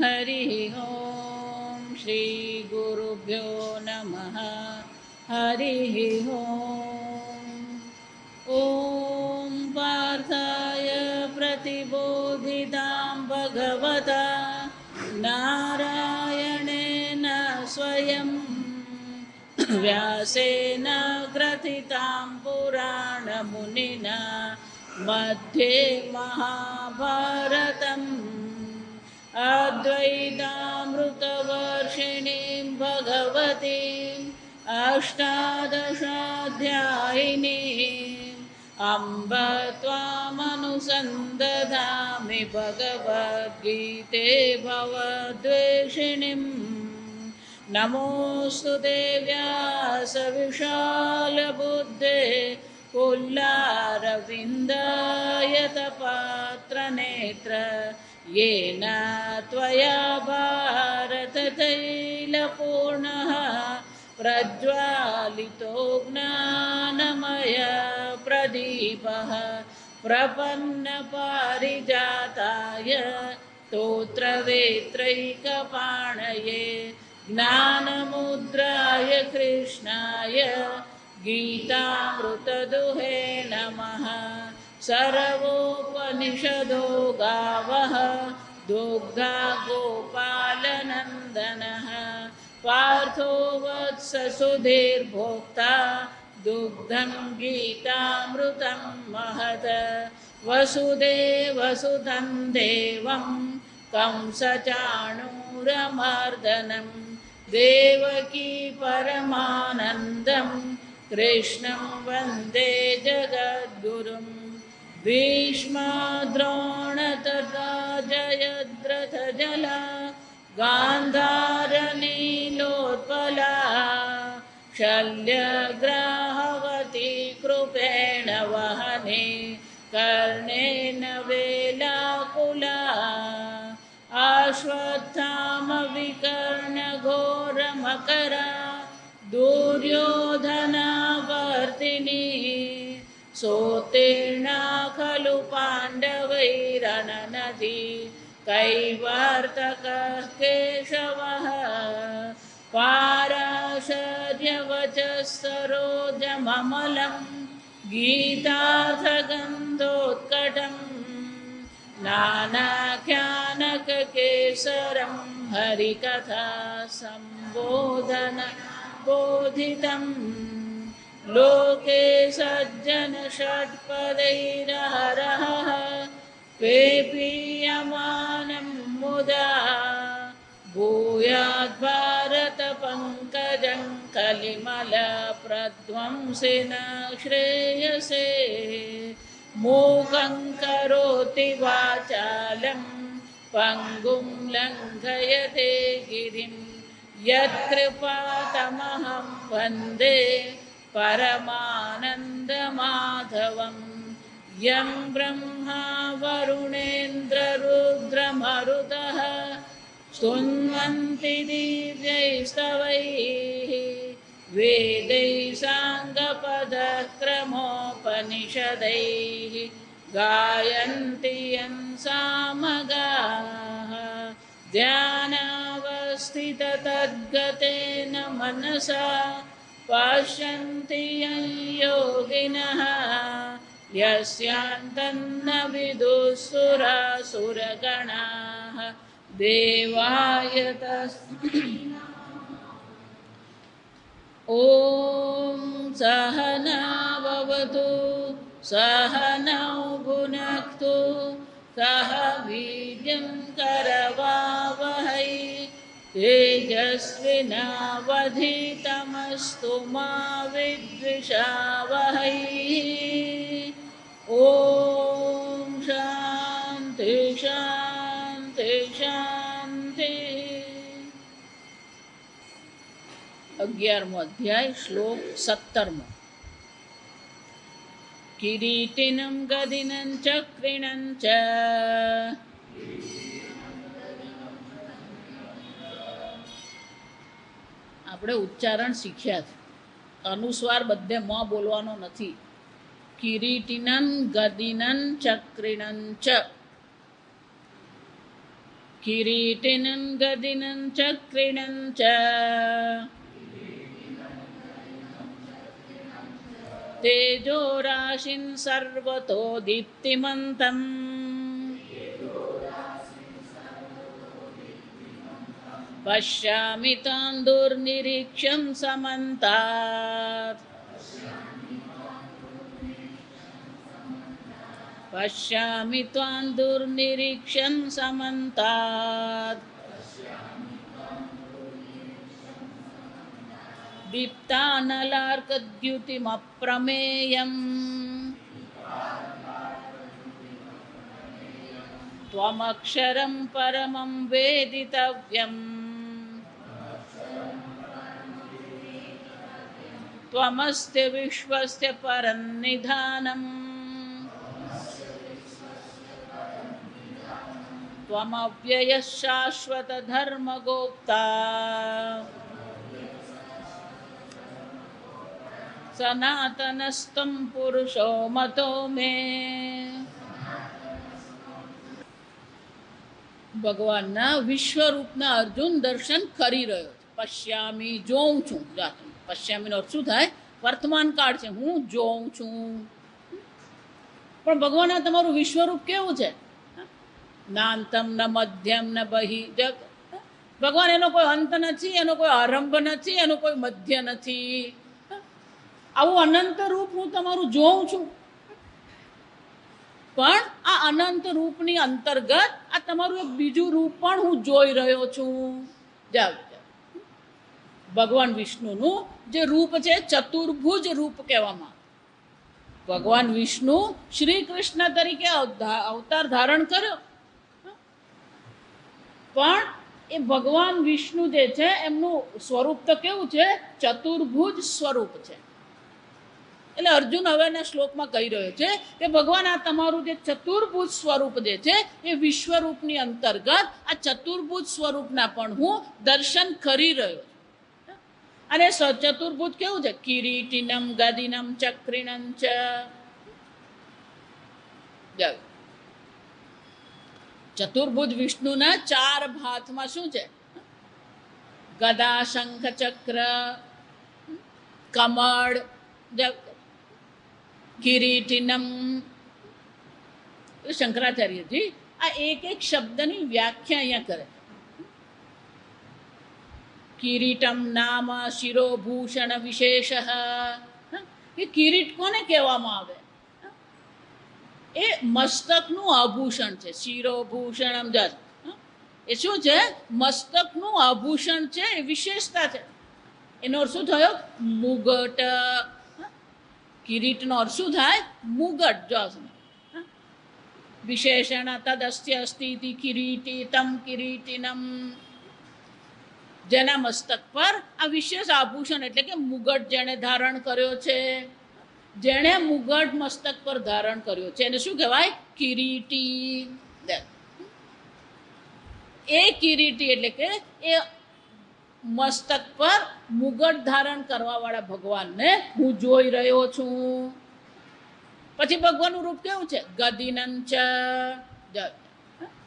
हरिः ॐ श्रीगुरुभ्यो नमः हरिः ॐ पार्थाय प्रतिबोधितां भगवता नारायणेन स्वयं व्यासेन ग्रथितां पुराणमुनिना मध्ये महाभारतम् अद्वैतामृतवर्षिणीं भगवतीम् अष्टादशाध्यायिनीम् अम्ब त्वामनुसन्दधामि भगवद्गीते भवद्वेषिणीम् नमोऽस्तु ते व्यासविशालबुद्धे पुल्लारविन्दायतपात्रनेत्र येन त्वया भारततैलपूर्णः प्रज्वालितो ज्ञानमय प्रदीपः प्रपन्नपारिजाताय स्तोत्रवेत्रैकपाणये ज्ञानमुद्राय कृष्णाय गीतामृतदुहे नमः। सर्वोपनिषदो गावः दुग्धा गोपालनन्दनः पार्थो वत्स सुधीर्भोक्ता दुग्धं गीतामृतं महत् वसुदेवसुतं देवं कंसचाणूरमर्दनं देवकी परमानन्दं कृष्णं वन्दे जगद्गुरुं भीष्मद्रोणतथा जयद्रथजला गान्धारनीलोत्पला शल्यग्राहवती कृपेण वहने कर्णेन वेलाकुला अश्वत्थामविकर्णघोरमकरा दुर्योधनावर्तिनी सोत्तीर्णा खलु पाण्डवैरणनदी कैवर्तकः केशवः पाराशर्यवचः गीतार्थगन्धोत्कटं नानाख्यानककेसरं हरिकथा सम्बोधन बोधितं लोके सज्जन षट्पदैरहरः पेपीयमानं मुदा भूयाद्भारतपङ्कजं कलिमलप्रध्वंसिन श्रेयसे मूकं करोति वाचालं पङ्गुं लङ्घयते गिरिं यत्कृपातमहं वन्दे परमानन्दमाधवम् यं ब्रह्मा वरुणेन्द्ररुद्रमरुतः स्तुन्वन्ति दिव्यैस्तवैः वेदैः साङ्गपदक्रमोपनिषदैः गायन्ति यं सामगाः ध्यानावस्थिततद्गतेन मनसा पश्यन्ति यं योगिनः यस्यान्तन्न विदुःसुरासुरगणाः देवाय तस्मै ॐ सहना भवतु सहनौ भुनक्तु सह वीर्यं करवावहै तेजस्विनावधीतमस्तु मा विद्विषावहै ॐ शान्ति शान्ति शान्ति। 11મો અધ્યાય શ્લોક 17મો કિરીટિनं ગદિनं ચક્રિણં ચ આપણે ઉચ્ચારણ શીખ્યા છે અનુસ્વાર બધે મ બોલવાનો નથી કિરીટિનં ગદિનં ચક્રિણં ચ કિરીટિनं ગદિनं ચક્રિણં ચ તેજો રાશિં સર્વતો દીપ્તિમંતં પશ્યામિ તાં દુર્નિરીક્ષ્યં સમંતાत् પશ્યામિ ત્વાં દુર્નિરીક્ષ્યં સમંતાत् દીપ્તાનલાર્કદ્યુતિમપ્રમેયम् ત્વમક્ષરં પરમં વેદિતવ્યम् ત્વમસ્ય વિશ્વસ્ય પરન્નિધાનम् ત્વમવ્યયઃ શાશ્વતધર્મગોપ્તા સનાતનસ્ત્વં પુરુષો મતો મે. ભગવાનના વિશ્વરૂપના અર્જુન દર્શન કરી રહ્યો છે. પશ્યામી જોઉં છું. પશ્યામીનો અર્થ શું થાય? વર્તમાન કાળ છે, હું જોઉં છું. પણ ભગવાન આ તમારું વિશ્વરૂપ કેવું છે? નાંતમ ન મધ્યમ ન બહિ. ભગવાન એનો કોઈ અંત નથી, એનો કોઈ આરંભ નથી, એનો કોઈ મધ્ય નથી. આવું અનંત રૂપ હું તમારું જોઉં છું. પણ આ અનંત રૂપની અંતર્ગત આ તમારું એક બીજું રૂપ પણ હું જોઈ રહ્યો છું. જાવ ભગવાન વિષ્ણુનું જે રૂપ છે ચતુર્ભુજ રૂપ કહેવામાં. ભગવાન વિષ્ણુ શ્રી કૃષ્ણ તરીકે અવતાર ધારણ કર્યો, પણ એ ભગવાન વિષ્ણુ જે છે એમનું સ્વરૂપ તો કેવું છે? ચતુર્ભુજ સ્વરૂપ છે. એટલે અર્જુન હવેના શ્લોકમાં કહી રહ્યો છે કે ભગવાન આ તમારું જે ચતુર્ભુજ સ્વરૂપ જે છે એ વિશ્વરૂપની અંતર્ગત આ ચતુર્ભુજ સ્વરૂપના પણ હું દર્શન કરી રહ્યો છું. અને ચતુર્ભુજ કેવું છે? કિરીટિનમ ગદિનમ ચક્રિણં ચ. ચતુર્ભુજ વિષ્ણુના ચાર હાથમાં શું છે? ગદા, શંખ, ચક્ર, કમળ, કિરીટિનમ. શંકરાચાર્યજી આ એક એક શબ્દની વ્યાખ્યા અહીંયા કરે. કિરીટમ નામ શિરોભૂષણ વિશેષ. એ કિરીટ કોને કહેવામાં આવે? એ મસ્તકનું આભૂષણ છે. શિરોભૂષણમ જ એ શું છે? મસ્તકનું આભૂષણ છે, એ વિશેષતા છે. એનો અર્થ શું થયો? મુગટ. કિરીટનો અર્થ શું થાય? મુગટ. જો વિશેષણ તદસ્ય અસ્તિ કિરીટી તમ કિરીટિનમ. જેના મસ્તક પર આ વિશેષ આભૂષણ એટલે કે મુગટ જેણે ધારણ કર્યો છે, જેણે મુગટ મસ્તક પર ધારણ કર્યો છે એને શું કહેવાય? કિરીટી. એ કિરીટી એટલે કે એ મસ્તક પર મુગટ ધારણ કરવા વાળા ભગવાનને હું જોઈ રહ્યો છું. પછી ભગવાનનું રૂપ કેવું છે? ગદિનં ચ.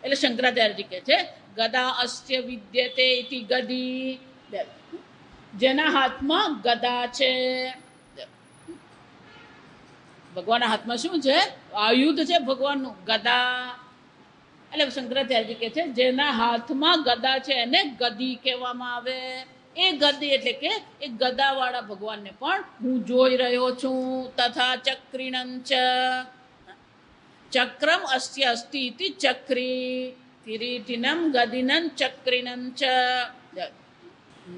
એટલે શંકરાચાર્યજી કહે છે ગદા અસ્ય વિદ્યતે ઇતિ ગદી. જેના હાથમાં ગદા છે. ભગવાનના હાથમાં શું છે? આયુધ છે ભગવાનનું, ગદા. એટલે શંકરાચાર્યજી કહે છે જેના હાથમાં ગદા છે એને ગદી કહેવામાં આવે. એ ગદી એટલે કે એ ગદાવાળા ભગવાનને પણ હું જોઈ રહ્યો છું. તથા ચક્રિણં ચ. ચક્રમ અસ્ય અસ્તિ ઇતિ ચક્રી. કિરીટિનમ ગદિનં ચક્રિણં ચ.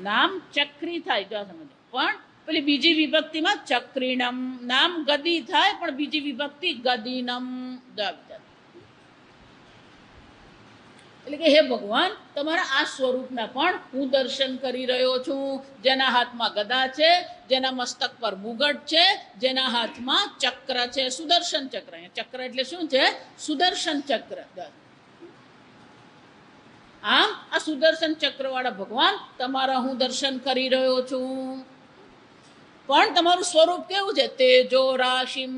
નામ ચક્રી થાય, જો સમજો. પણ પેલી બીજી વિભક્તિમાં ચક્રિણમ. નામ ગદી થાય પણ બીજી વિભક્તિ ગદિનમ. એટલે કે હે ભગવાન, તમારા આ સ્વરૂપના પણ હું દર્શન કરી રહ્યો છું. જેના હાથમાં ગદા છે, જેના મસ્તક પર મુગટ છે, જેના હાથમાં ચક્ર છે, સુદર્શન ચક્ર. ચક્ર એટલે શું છે? સુદર્શન ચક્ર. આમ આ સુદર્શન ચક્ર વાળા ભગવાન તમારા હું દર્શન કરી રહ્યો છું. પણ તમારું સ્વરૂપ કેવું છે? તેજો રાશિમ.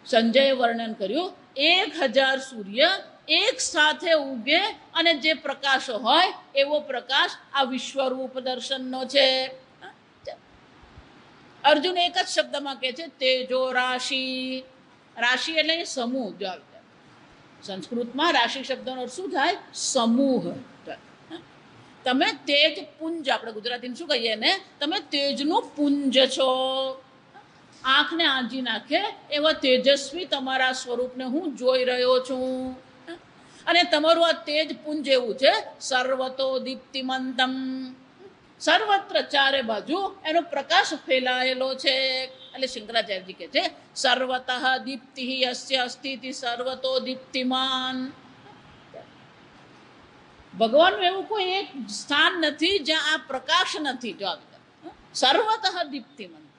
સંજયે વર્ણન કર્યું 1000 સૂર્ય એક સાથે ઉગે અને જે પ્રકાશ હોય એવો પ્રકાશ આ વિશ્વરૂપ દર્શનનો છે. અર્જુન એક જ શબ્દમાં કહે છે તેજો રાશિ. રાશિ એટલે સમૂહ. સંસ્કૃતમાં રાશિ શબ્દનો અર્થ શું થાય? સમૂહ. તમે તેજ પુંજ, આપણે ગુજરાતીમાં શું કહીએ ને, તમે તેજનું પુંજ છો. આંખને આંજી નાખે એવા તેજસ્વી તમારા સ્વરૂપને હું જોઈ રહ્યો છું. અને તમારું આ તેજ પુંજ એવું છે, સર્વતો દીપ્તિમંતમ. સર્વત્ર ચારે બાજુ એનો પ્રકાશ ફેલાયેલો છે. એટલે શંકરાચાર્યજી કહે છે સર્વતઃ દીપ્તિ યસ્ય અસ્તિ સર્વતો દીપ્તિમાન. ભગવાનનું એવું કોઈ એક સ્થાન નથી જ્યાં આ પ્રકાશ નથી. જો સર્વતઃ દીપ્તિમંત,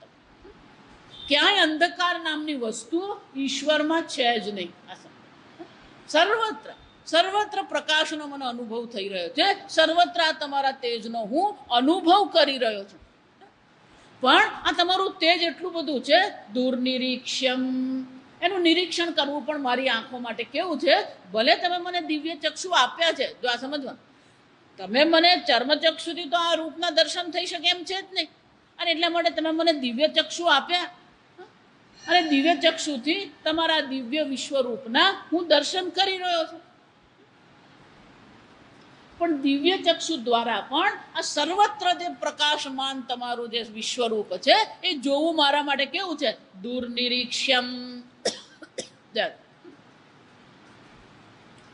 ક્યાંય અંધકાર નામની વસ્તુ ઈશ્વરમાં છે જ નહીં. સર્વત્ર સર્વત્ર પ્રકાશનો મને અનુભવ થઈ રહ્યો છે. સર્વત્ર આ તમારા તેજનો હું અનુભવ કરી રહ્યો છું. પણ આ તમારું તેજ એટલું બધું છે, દુર્નિરીક્ષ્યમ. એનું નિરીક્ષણ કરવું પણ મારી આંખો માટે કેવું છે? ભલે તમે મને દિવ્ય ચક્ષુ આપ્યા છે, જો આ સમજવાનું, તમે મને ચર્મચક્ષુથી તો આ રૂપના દર્શન થઈ શકે એમ છે જ નહીં. અને એટલા માટે તમે મને દિવ્ય ચક્ષુ આપ્યા, અને દિવ્ય ચક્ષુથી તમારા દિવ્ય વિશ્વરૂપના હું દર્શન કરી રહ્યો છું. પણ દિવ્ય ચક્ષુ દ્વારા પણ આ સર્વત્ર જે પ્રકાશમાન તમારું જે વિશ્વરૂપ છે એ જોવું મારા માટે કેવું છે? દુર્નિરીક્ષ્યમ.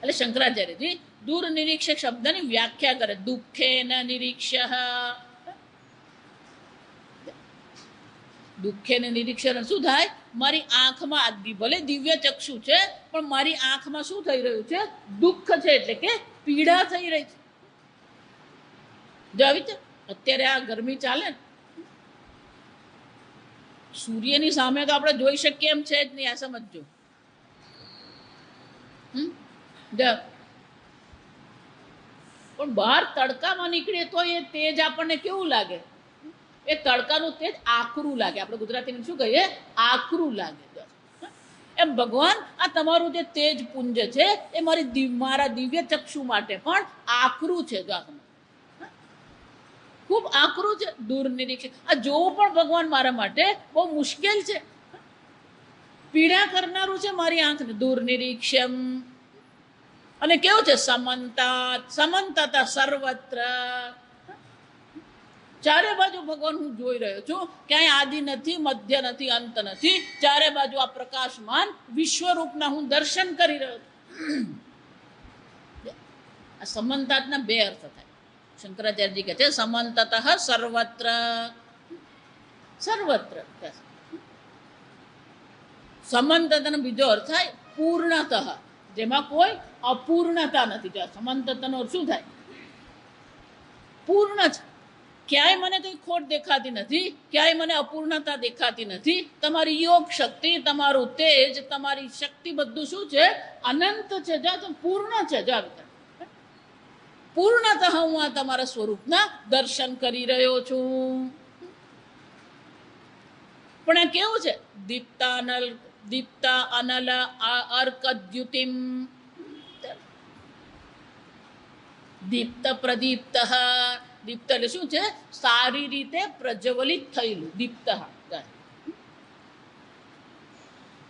એટલે શંકરાચાર્યજી દુર્નિરીક્ષ્ય શબ્દની વ્યાખ્યા કરે, દુઃખેન નિરીક્ષ્ય. દુઃખેન નિરીક્ષણ શું થાય? મારી આંખમાં ભલે દિવ્ય ચક્ષુ છે પણ મારી આંખમાં શું થઈ રહ્યું છે? દુઃખ છે, એટલે કે પીડા થઈ રહી છે. જો આવી છે અત્યારે આ ગરમી ચાલે ને, સૂર્યની સામે તો આપણે જોઈ શકીએ એમ છે જ નહીં. આ સમજો. પણ બહાર તડકામાં નીકળીએ તો એ તેજ આપણને કેવું લાગે? એ તડકાનું તેજ આકરું લાગે. આપણે ગુજરાતીમાં શું કહીએ? આકરું લાગે. એમ ભગવાન આ તમારું જે તેજ પુંજ છે એ મારા દિવ્ય ચક્ષુ માટે પણ આકરું છે. ખૂબ આકરું છે, દુર્નિરીક્ષ. આ જોવું પણ ભગવાન મારા માટે બહુ મુશ્કેલ છે, પીડા કરનારું છે મારી આંખને. દુર્નિરીક્ષ્યમ. અને કેવું છે? સમંતા. સમંતતા સર્વત્ર. ચારે બાજુ ભગવાન હું જોઈ રહ્યો છું. ક્યાંય આદિ નથી, મધ્ય નથી, અંત નથી. ચારે બાજુ આ પ્રકાશમાન વિશ્વરૂપના હું દર્શન કરી રહ્યો છું. આ સમંતાતના બે અર્થ થાય. શંકરાચાર્યજી કહે છે સમંતતઃ સર્વત્ર. સર્વત્ર. સમંતતનો બીજો અર્થ થાય પૂર્ણતઃ, જેમાં કોઈ અપૂર્ણતા નથી. સમંતતનો અર્થ શું થાય? પૂર્ણ છે. ક્યાંય મને કઈ ખોટ દેખાતી નથી, ક્યાંય મને અપૂર્ણતા દેખાતી નથી. તમારી યોગ શક્તિ, તમારું તેજ, તમારી શક્તિ બધું શું છે? અનંત છે. પૂર્ણ છે. પૂર્ણતઃ હું આ તમારા સ્વરૂપના દર્શન કરી રહ્યો છું. પણ આ કેવું છે? દીપ્તા અનલ અર્કદ્યુતિમ. દીપ્ત પ્રદીપ્ત. દીપ્ત એટલે શું છે? સારી રીતે પ્રજ્વલિત થયેલું. દીપ્ત.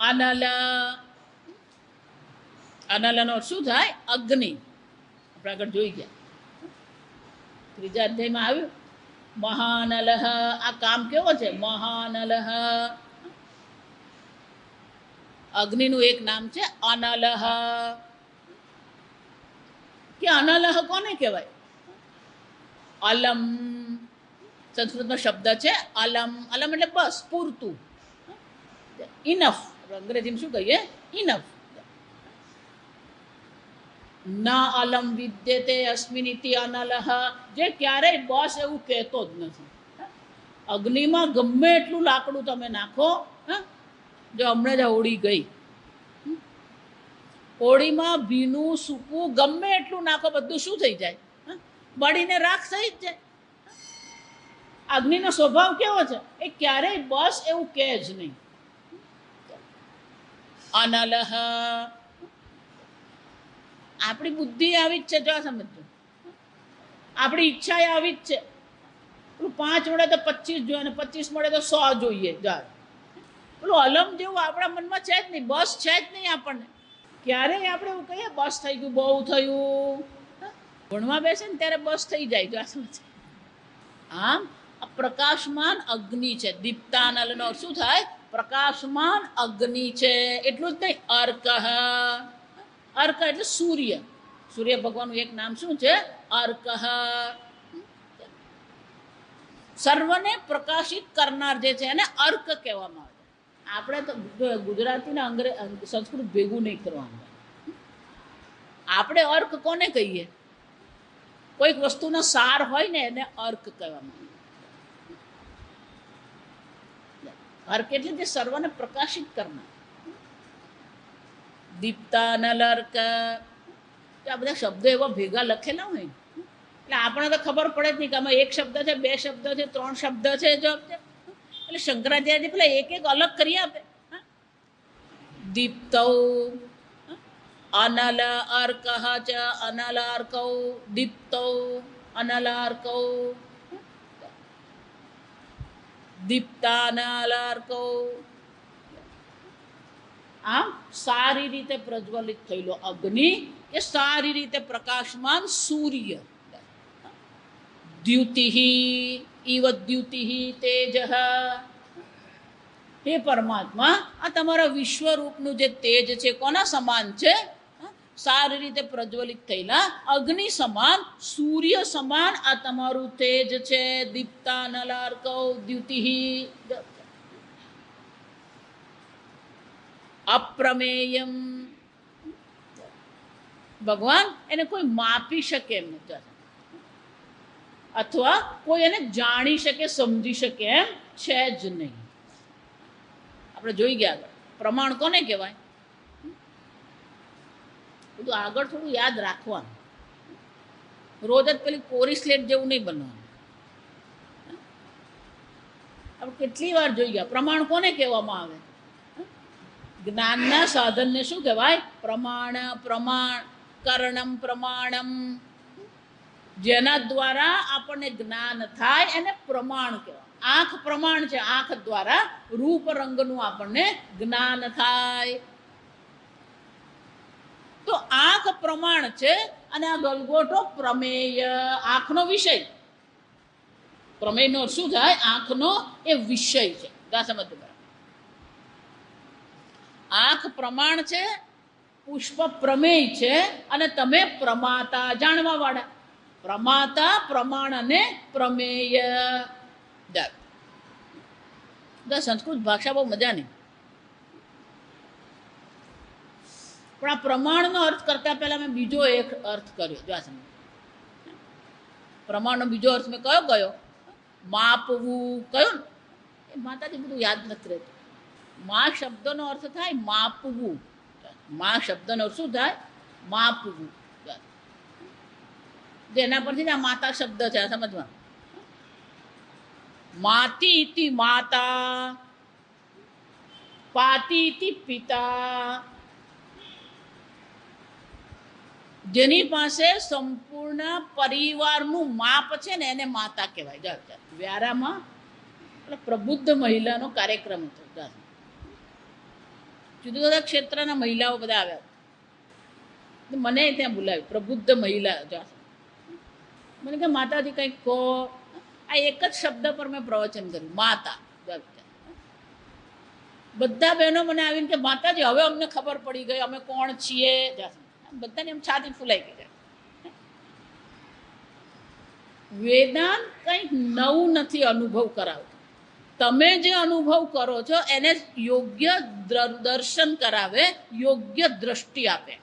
અનલ. અનલનો શું થાય? અગ્નિ. આપણે આગળ જોઈ ગયા, ત્રીજા અધ્યાયમાં આવ્યું. મહાનલ. આ કામ કેવો છે? મહાનલ. અગ્નિનું એક નામ છે અનલ. કે અનલ કોને કહેવાય? અલમ. સંસ્કૃતનો શબ્દ છે અલમ. અલમ એટલે બસ, પૂરતું, ઇનફ. અંગ્રેજીમાં શું કહીએ? ઇનફ. ના અલમ વિદ્યતે અસ્મિનિતિ અનલઃ. જે ક્યારેય બસ એવું કહેતો જ નથી. અગ્નિમાં ગમે એટલું લાકડું તમે નાખો, જો હમણાં જ હોળી ગઈ, હોળીમાં ભીનું સૂકું ગમે એટલું નાખો, બધું શું થઈ જાય? બળીને રાખ થઈ જ જાય. અગ્નિનો સ્વભાવ કેવો છે? એ ક્યારેય બસ એવું કહે જ નહીં. અનલઃ. આપણી બુદ્ધિ આવી જ છે, જો આ સમજજો. આપણી ઈચ્છા એ આવી જ છે. પેલું 5 મળે તો 25 જોઈએ, અને 25 મળે તો 100 જોઈએ. પેલું અલમ જેવું આપણા મનમાં છે જ નહીં, બસ છે જ નહીં આપણને. ક્યારેય આપણે એવું કહીએ બસ થઈ ગયું, બહુ થયું. ભણવા બેસે ને ત્યારે બસ થઈ જાય. જો આ સમજ. આમ આ પ્રકાશમાન અગ્નિ છે. દીપ્તાનલનો શું થાય? પ્રકાશમાન અગ્નિ છે. એટલું જ નહીં, અર્ક. અર્ક એટલે સૂર્ય. સૂર્ય ભગવાનનું એક નામ શું છે? અર્ક. સર્વને પ્રકાશિત કરનાર જે છે એને અર્ક કહેવામાં આવે. આપણે તો ગુજરાતી ને સંસ્કૃત ભેગું નહીં કરવાનું. આપણે અર્ક કોને કહીએ? કોઈક વસ્તુનો સાર હોય ને એને અર્ક કહેવામાં આવે. અર્ક એટલે જે સર્વને પ્રકાશિત કરનાર. દીપ્તાનલ અર્ક. આ બધા શબ્દો એવા ભેગા લખેલા હોય ને, એટલે આપણને તો ખબર પડે જ નહીં કે આમાં 1 શબ્દ છે, 2 શબ્દ છે, 3 શબ્દ છે. જો એટલે શંકરાચાર્ય પેલા એક અલગ કરી આપે. દીપ્તૌ અનલ અર્ક ચ અનલ અર્કૌ દીપ્તૌ અનલ અર્કૌ દીપ્તાનલ અર્કૌ. આમ સારી રીતે પ્રજ્વલિત થયેલો અગ્નિ એ સારી રીતે પ્રકાશમાન સૂર્ય. દ્યુતિહિ ઇવ દ્યુતિહિ તેજઃ. હે પરમાત્મા, આ તમારા વિશ્વરૂપનું જે તેજ છે કોના સમાન છે? સારી રીતે પ્રજ્વલિત થયેલા અગ્નિ સમાન, સૂર્ય સમાન આ તમારું તેજ છે. દીપ્તાનલાર્કૌ દ્યુતિહિ. અપ્રમેયમ. ભગવાન એને કોઈ માપી શકે એમ નથી, અથવા કોઈ એને જાણી શકે, સમજી શકે એમ છે જ નહીં. આપણે જોઈ ગયા આગળ પ્રમાણ કોને કહેવાય? બધું આગળ થોડું યાદ રાખવાનું. રોજ જ પેલી કોરી સ્લેટ જેવું નહીં બનવાનું. આપણે કેટલી વાર જોઈ ગયા પ્રમાણ કોને કહેવામાં આવે? જ્ઞાનના સાધનને શું કહેવાય? પ્રમાણ. પ્રમાણ કરણમ પ્રમાણમ. જેના દ્વારા આપણને જ્ઞાન થાય એને પ્રમાણ કહેવાય. આંખ પ્રમાણ છે. આંખ દ્વારા રૂપ રંગનું આપણને જ્ઞાન થાય. તો આંખ પ્રમાણ છે અને આ ગલગોટો પ્રમેય, આંખનો વિષય. પ્રમેયનો શું થાય? આંખનો એ વિષય છે. સમજવું બરાબર. આંખ પ્રમાણ છે, પુષ્પ પ્રમેય છે, અને તમે પ્રમાતા, જાણવા વાળા. પ્રમાતા, પ્રમાણ અને પ્રમેય. સંસ્કૃત ભાષા બહુ મજાની. પણ આ પ્રમાણનો અર્થ કરતા પહેલા મેં બીજો એક અર્થ કર્યો. જો આ સમજ. પ્રમાણનો બીજો અર્થ મેં કયો ગયો? માપવું. કયો ને? એ માતાજી બધું યાદ નથી રહેતું. મા શબ્દનો અર્થ થાય માપવું. મા શબ્દનો શું થાય? માપવું. જેના પરથી આ માતા શબ્દ છે, સમજવા. માતી ઇતિ માતા, પાતી ઇતિ પિતા. જેની પાસે સંપૂર્ણ પરિવારનું માપ છે ને એને માતા કહેવાય. વ્યારામાં પ્રબુદ્ધ મહિલાનો કાર્યક્રમ હતો. જુદા જુદા ક્ષેત્રના મહિલાઓ બધા આવ્યા. મને ત્યાં બોલાવ્યું, પ્રબુદ્ધ મહિલા. મને કે માતાજી કંઈક કહો. આ એક જ શબ્દ પર મેં પ્રવચન કર્યું, માતા. બધા બહેનો મને આવીને કે માતાજી હવે અમને ખબર પડી ગઈ અમે કોણ છીએ. બધાને એમ છાતી ફૂલાઈ ગઈ. વેદાંત કંઈક નવું નથી અનુભવ કરાવતું. તમે જે અનુભવ કરો છો એને યોગ્ય દર્શન કરાવે, યોગ્ય દ્રષ્ટિ આપે.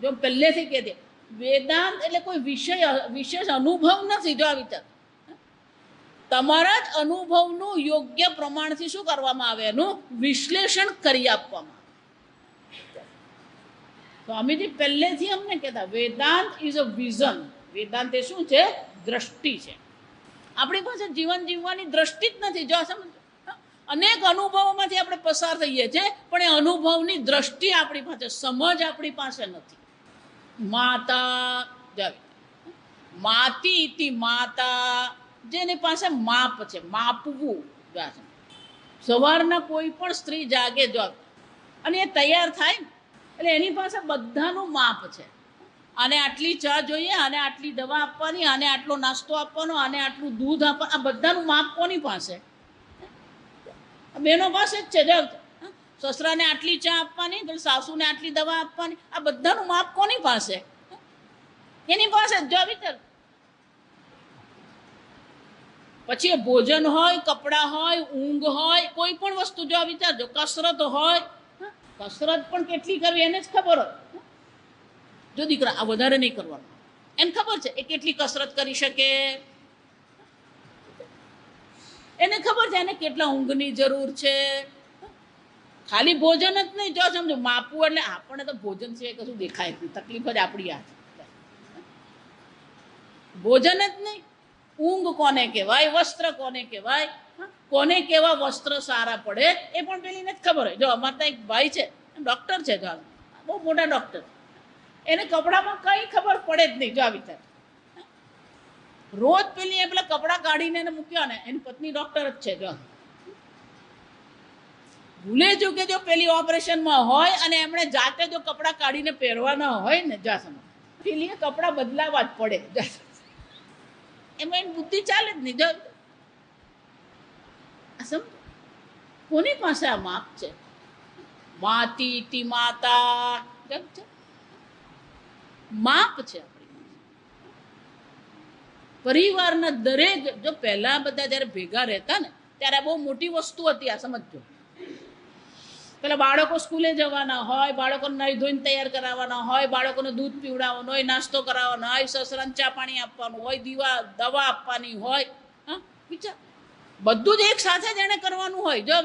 જો પહેલેથી કહી દે, વેદાંત એટલે કોઈ વિશેષ અનુભવ નથી. જો આ વિચાર, તમારા જ અનુભવનું યોગ્ય પ્રમાણથી શું કરવામાં આવે? એનું વિશ્લેષણ કરી આપવામાં આવે. સ્વામીજી પહેલેથી અમને કહેતા Vedanta is a vision. Vedanta એ શું છે? દ્રષ્ટિ છે. આપણી પાસે જીવન જીવવાની દ્રષ્ટિ જ નથી. જો સમજ, અનેક અનુભવોમાંથી આપણે પસાર થઈએ છીએ, પણ એ અનુભવની દ્રષ્ટિ આપણી પાસે, સમજ આપણી પાસે નથી. માતા માતી ઇતિ માતા, જેની પાસે માપ છે, માપવું. સવારના કોઈ પણ સ્ત્રી જાગે જો અને એ તૈયાર થાય એટલે એની પાસે બધાનું માપ છે. આને આટલી ચા જોઈએ, આને આટલી દવા આપવાની, આને આટલો નાસ્તો આપવાનો, આને આટલું દૂધ આપવાનું, આ બધાનું માપ કોની પાસે? બહેનો પાસે જ છે. જો સસરાને આટલી ચા આપવાની, તો સાસુને આટલી દવા આપવાની, આ બધાનું માપ કોની પાસે? એની પાસે જ. જો વિચાર, પછી એ ભોજન હોય, કપડાં હોય, ઊંઘ હોય, કોઈ પણ વસ્તુ જો વિચારજો, કસરત હોય, કસરત પણ કેટલી કરવી એને જ ખબર હોય. જો દીકરા આ વધારે નહીં કરવાનું, એને ખબર છે એ કેટલી કસરત કરી શકે, એને ખબર છે એને કેટલા ઊંઘની જરૂર છે. ખાલી ભોજન જ નહીં, જો સમજો માપવું એટલે આપણને તો ભોજન સિવાય કશું દેખાય નહીં, તકલીફ જ આપણી આ છે. ભોજન જ નહીં, ઊંઘ કોને કહેવાય, વસ્ત્ર કોને કહેવાય, કોને કેવા વસ્ત્ર સારા પડે એ પણ પેલીને જ ખબર હોય. જો અમારે ત્યાં એક ભાઈ છે, ડૉક્ટર છે, જો બહુ મોટા ડૉક્ટર, એને કપડામાં કંઈ ખબર પડે જ નહીં. જો વિચાર, રોજ પેલી એ પેલા કપડાં કાઢીને એને મૂક્યા ને, એની પત્ની ડૉક્ટર જ છે. જો ભૂલે ચૂકે જો પેલી ઓપરેશનમાં હોય અને એમણે જાતે જો કપડાં કાઢીને પહેરવાના હોય ને, જા સમજ પેલી એ કપડાં બદલાવા જ પડે. એમાં એની બુદ્ધિ ચાલે જ નહીં. જો સમજ કોની પાસે આ માપ છે? માતી ઇતિ માતા, માપ છે આપણી પરિવારના દરેક. જો પહેલા બધા જયારે ભેગા રહેતા ને ત્યારે બહુ મોટી વસ્તુ હતી. આ સમજો, પેલા બાળકો સ્કૂલે જવાના હોય, બાળકોને નાઈ ધોઈને તૈયાર કરાવવાના હોય, બાળકોને દૂધ પીવડાવવાનું હોય, નાસ્તો કરાવવાનો હોય, સસરાને ચા પાણી આપવાનું હોય, દવા આપવાની હોય. હા વિચાર, બધું જ એક સાથે જ એને કરવાનું હોય. જો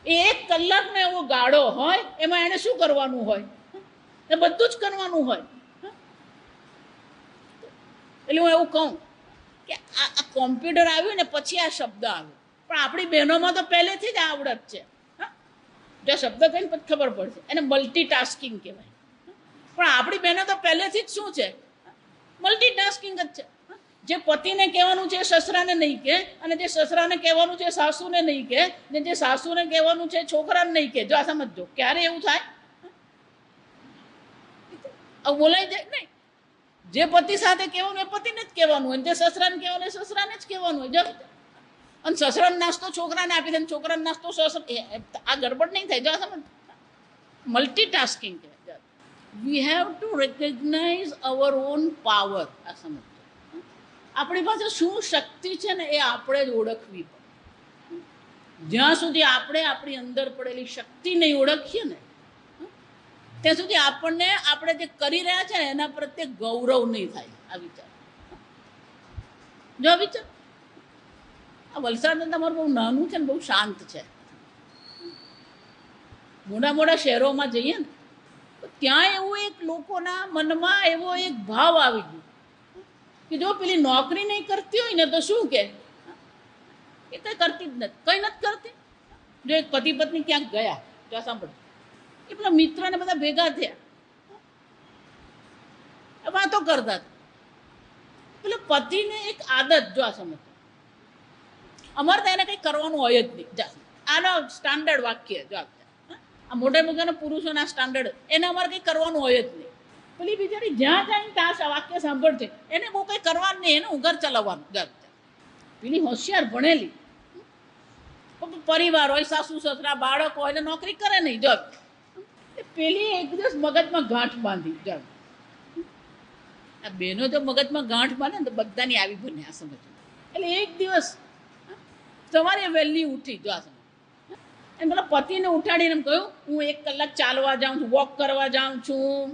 એક કલાકનો એવો ગાળો હોય, એમાં એને શું કરવાનું હોય? એ બધું જ કરવાનું હોય. એટલે હું એવું કહું કે આ કોમ્પ્યુટર આવ્યું ને પછી આ શબ્દ આવ્યો, પણ આપણી બહેનોમાં તો પહેલેથી જ આવડત છે. જો શબ્દ કહીને પછી ખબર પડશે, એને મલ્ટીટાસ્કિંગ કહેવાય. પણ આપણી બહેનો તો પહેલેથી જ શું છે? મલ્ટીટાસ્કિંગ જ છે. જે પતિને કહેવાનું છે સસરાને નહીં કહે, અને જે સસરાને કહેવાનું છે સાસુને નહીં કહે, ને જે સાસુને કહેવાનું છે છોકરાને નહીં કહે. જો આ સમજો, ક્યારે એવું થાય? બોલાઈ જાય નહીં. જે પતિ સાથે કહેવાનું એ પતિને જ કહેવાનું હોય, જે સસરાને કહેવાનું એ સસરાને જ કહેવાનું હોય. જો અને સસરાનો નાસ્તો છોકરાને આપી દે, છોકરાનો નાસ્તો આ ગડબડ નહીં થાય. જો સમજ, મલ્ટીટાસ્કિંગ કહેવાય. We have to recognise our own power. આ સમજ, આપણી પાસે શું શક્તિ છે ને એ આપણે જ ઓળખવી પડે. જ્યાં સુધી આપણે આપણી અંદર પડેલી શક્તિ નહીં ઓળખીએ ને ત્યાં સુધી આપણને આપણે જે કરી રહ્યા છે ને એના પ્રત્યે ગૌરવ નહીં થાય. આ વિચાર, જો વિચાર, આ વલસાડ તમારું બહુ નાનું છે ને બહુ શાંત છે. મોટા મોટા શહેરોમાં જઈએ ને તો ત્યાં એવું એક લોકોના મનમાં એવો એક ભાવ આવી ગયો કે જો પેલી નોકરી નહીં કરતી હોય ને તો શું કે એ કંઈ કરતી જ નથી, કંઈ નથી કરતી. જો એક પતિ પત્ની ક્યાંક ગયા, જો સાંભળ, એ પેલા મિત્રને બધા ભેગા થયા, વાતો કરતા હતા. પેલા પતિને એક આદત, જો આ સમજ, અમારે તો એને કંઈ કરવાનું હોય જ નહીં. આનો સ્ટાન્ડર્ડ વાક્ય જો આ મોટા મોટાના પુરુષોના સ્ટાન્ડર્ડ, એને અમારે કંઈ કરવાનું હોય જ નહીં. પેલી બિચારી જ્યાં જાય ત્યાં વાક્ય સાંભળશે, એને બહુ કંઈ કરવાનું નહીં, એને ઘર ચલાવવાનું. પેલી હોશિયાર ભણેલી, પરિવાર હોય, સાસુ સસરા બાળકો હોય, એટલે નોકરી કરે નહીં. જો પેલી એક દિવસ મગજમાં ગાંઠ બાંધી. જો આ બહેનો જો મગજમાં ગાંઠ બાંધે ને તો બધાની આવી બને. આ સમજ, એટલે એક દિવસ સવારે વહેલી ઉઠી. જો આ સમજ, એમ પેલા પતિને ઉઠાડીને એમ કહ્યું, હું 1 કલાક ચાલવા જાઉં છું, વોક કરવા જાઉં છું.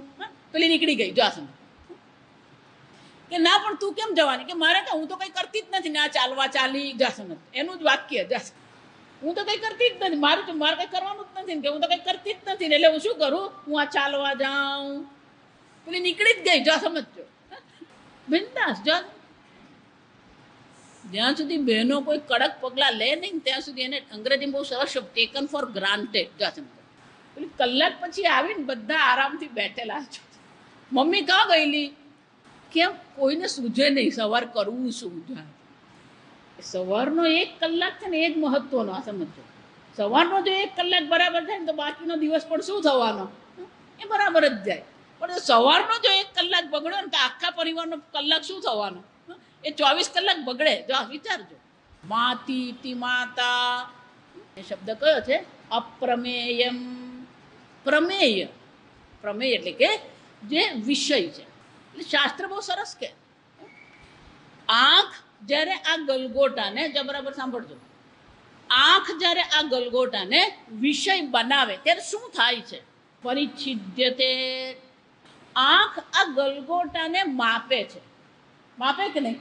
પેલી નીકળી ગઈ. જો આ સમજ, કે ના પણ તું કેમ જવાની? કે મારે કે હું તો કંઈ કરતી જ નથી ને આ ચાલવા ચાલી. જા સમજ, એનું જ વાક્ય. જા, હું તો કંઈ કરતી જ નથી, મારે કંઈ કરવાનું જ નથી ને, કે હું તો કંઈ કરતી જ નથી ને એટલે હું શું કરું? હું આ ચાલવા જાઉં. પેલી નીકળી જ ગઈ. જા સમજો, બિંદાસ. જા, જ્યાં સુધી બહેનો કોઈ કડક પગલાં લે નહીં ત્યાં સુધી એને અંગ્રેજીમાં બહુ સરસ શબ્દ ટેકન ફોર ગ્રાન્ટેડ. જા સમજો, પેલી કલાક પછી આવીને બધા આરામથી બેઠેલા છો. મમ્મી કાં ગયેલી? કેમ? કોઈને સૂઝે નહીં સવાર કરવું શું જાય. સવારનો 1 કલાક છે ને એ જ મહત્વનો. આ સમજો, સવારનો જો 1 કલાક બરાબર થાય ને તો બાકીનો દિવસ પણ શું થવાનો? એ બરાબર જ જાય. પણ સવારનો જો 1 કલાક બગડ્યો ને તો આખા પરિવારનો કલાક શું થવાનો? એ 24 કલાક બગડે. જો વિચારજો. માતી તિ માતા એ શબ્દ કયો છે? અપ્રમેયમ. પ્રમેય, પ્રમેય એટલે કે જે વિષય છે. એટલે શાસ્ત્ર બહુ સરસ કે આંખ જ્યારે આ ગલગોટાને, જો બરાબર સાંભળજો, આંખ જ્યારે આ ગલગોટાને વિષય બનાવે ત્યારે શું થાય છે? પરિચ્છિદ્યતે. આંખ આ ગલગોટાને માપે છે. માપે કે નહીં?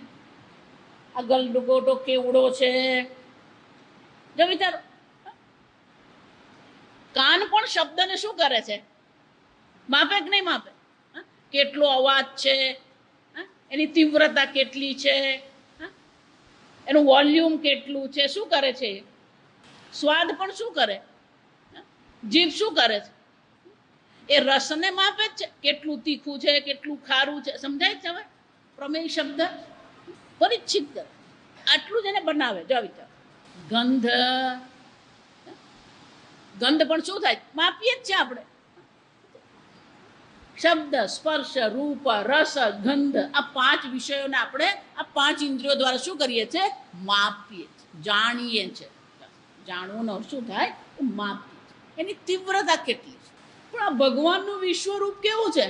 આ ગલગોટો કેવડો છે? જો વિચારો. કાન પણ શબ્દને શું કરે છે? માપે કે નહીં માપે? કેટલો અવાજ છે, એની તીવ્રતા કેટલી છે, એનું વોલ્યુમ કેટલું છે, શું કરે છે? સ્વાદ પણ શું કરે? જીભ શું કરે છે? એ રસને માપે જ છે. કેટલું તીખું છે, કેટલું ખારું છે. સમજાય છે હવે? પ્રમેય શબ્દ પરિચ્છિદ આટલું જ એને બનાવે. જો વિચાર. ગંધ, ગંધ પણ શું થાય? માપીએ જ છે આપણે. શબ્દ, સ્પર્શ, રૂપ, રસ, ગંધ, આ 5 વિષયોને આપણે આ 5 ઇન્દ્રિયો દ્વારા શું કરીએ છીએ? માપીએ છીએ, જાણીએ છીએ. જાણવાનો શું થાય? માપીએ છીએ. એની તીવ્રતા કેટલી છે. પણ આ ભગવાનનું વિશ્વરૂપ કેવું છે?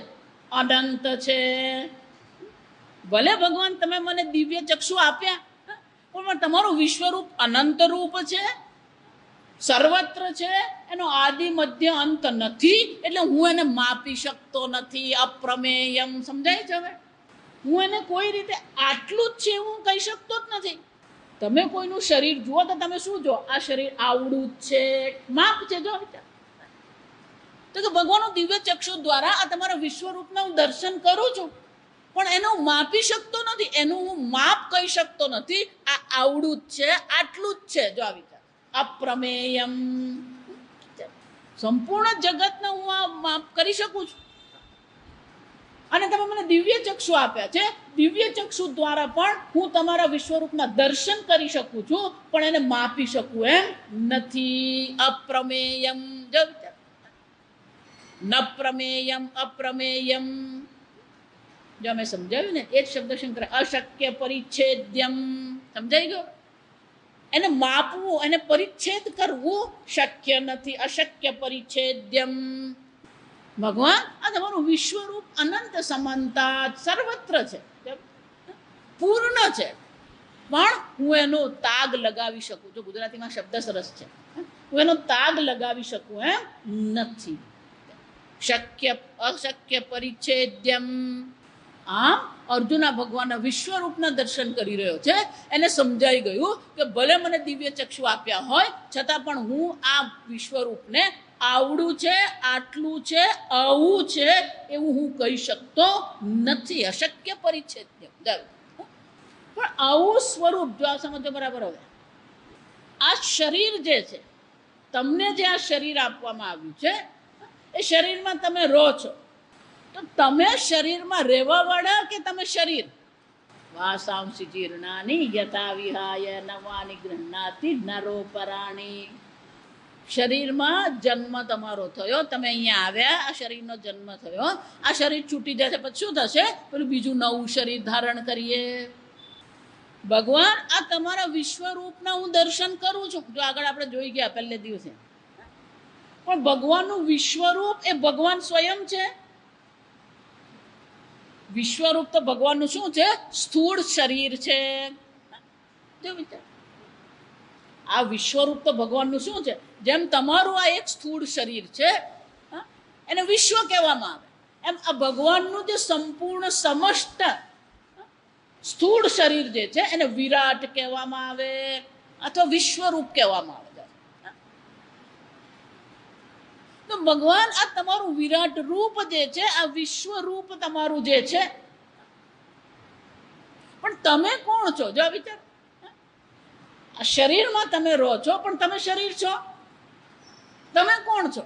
અનંત છે. ભલે ભગવાન તમે મને દિવ્ય ચક્ષુ આપ્યા, પણ તમારું વિશ્વરૂપ અનંત રૂપ છે, સર્વત્ર છે, એનો આદિ મધ્ય અંત નથી. એટલે હું એને માપી શકતો નથી. અપ્રમેયમ. સમજાય છે હવે? હું એને કોઈ રીતે આટલું જ છે હું કહી શકતો જ નથી. તમે કોઈનું શરીર જુઓ તો તમે શું જુઓ? આ શરીર આવડું જ છે, માપ છે. જો તો કે ભગવાનનું દિવ્ય ચક્ષુ દ્વારા આ તમારા વિશ્વરૂપના હું દર્શન કરું છું, પણ એનો હું માપી શકતો નથી. એનું હું માપ કહી શકતો નથી. આ આવડું જ છે, આટલું જ છે. જો આ વિચાર. અપ્રમેયમ. સંપૂર્ણ જગતને હું આ માપ કરી શકું છું. અને તમે મને દિવ્ય ચક્ષુ આપ્યા છે. દિવ્ય ચક્ષુ દ્વારા પણ હું તમારા વિશ્વરૂપના દર્શન કરી શકું છું, પણ એને માપી શકું એમ નથી. અપ્રમેયમ. જો વિચાર. ન પ્રમેયમ અપ્રમેયમ. જો મેં સમજાવ્યું ને એ જ શબ્દ શંકર. અશક્ય પરિચ્છેદ્યમ. સમજાઈ ગયો? એને માપવું, એને પરિચ્છેદ કરવું શક્ય નથી. અશક્ય પરિચ્છેદ્યમ. ભગવાન આ તમારું વિશ્વરૂપ અનંત સમંતા સર્વત્ર છે, પૂર્ણ છે, પણ હું એનો તાગ લગાવી શકું છું. ગુજરાતીમાં શબ્દ સરસ છે. હું એનો તાગ લગાવી શકું એમ નથી. શક્ય અશક્ય પરિચ્છેદ્યમ. આમ અર્જુના ભગવાનના વિશ્વરૂપના દર્શન કરી રહ્યો છે. એને સમજાઈ ગયું કે ભલે મને દિવ્ય ચક્ષુ આપ્યા હોય છતાં પણ હું આ વિશ્વરૂપને આવડું છે, આટલું છે, આવું છે એવું હું કહી શકતો નથી. અશક્ય પરિચ્છેદ. પણ આવું સ્વરૂપ જો આ સમજો બરાબર. હવે આ શરીર જે છે, તમને જે આ શરીર આપવામાં આવ્યું છે, એ શરીરમાં તમે રહો છો. તો તમે શરીરમાં રહેવા વાળા કે તમે શરીર? વાસાંસી જીર્ણાની યથા વિહાય નવાનિ ગૃહ્ણાતિ નરો પરાણી. શરીરમાં જન્મ તમારો થયો, તમે અહીંયા આવ્યા, આ શરીરનો જન્મ થયો. આ શરીર છૂટી જશે પછી શું થશે? પેલું બીજું નવું શરીર ધારણ કરીએ. ભગવાન આ તમારા વિશ્વરૂપના હું દર્શન કરું છું. જો આગળ આપણે જોઈ ગયા પહેલે દિવસે. પણ ભગવાનનું વિશ્વરૂપ એ ભગવાન સ્વયં છે. વિશ્વરૂપ તો ભગવાનનું શું છે? સ્થૂળ શરીર છે. જો વિચાર. આ વિશ્વરૂપ તો ભગવાનનું શું છે? જેમ તમારું આ એક સ્થૂળ શરીર છે, એને વિશ્વ કહેવામાં આવે, એમ આ ભગવાનનું જે સંપૂર્ણ સમષ્ટ સ્થૂળ શરીર જે છે એને વિરાટ કહેવામાં આવે અથવા વિશ્વરૂપ કહેવામાં આવે. તો ભગવાન આ તમારું વિરાટ રૂપ જે છે, આ વિશ્વરૂપ તમારું જે છે, પણ તમે કોણ છો? જો વિચાર. આ શરીરમાં તમે રહો છો, પણ તમે શરીર છો? તમે કોણ છો?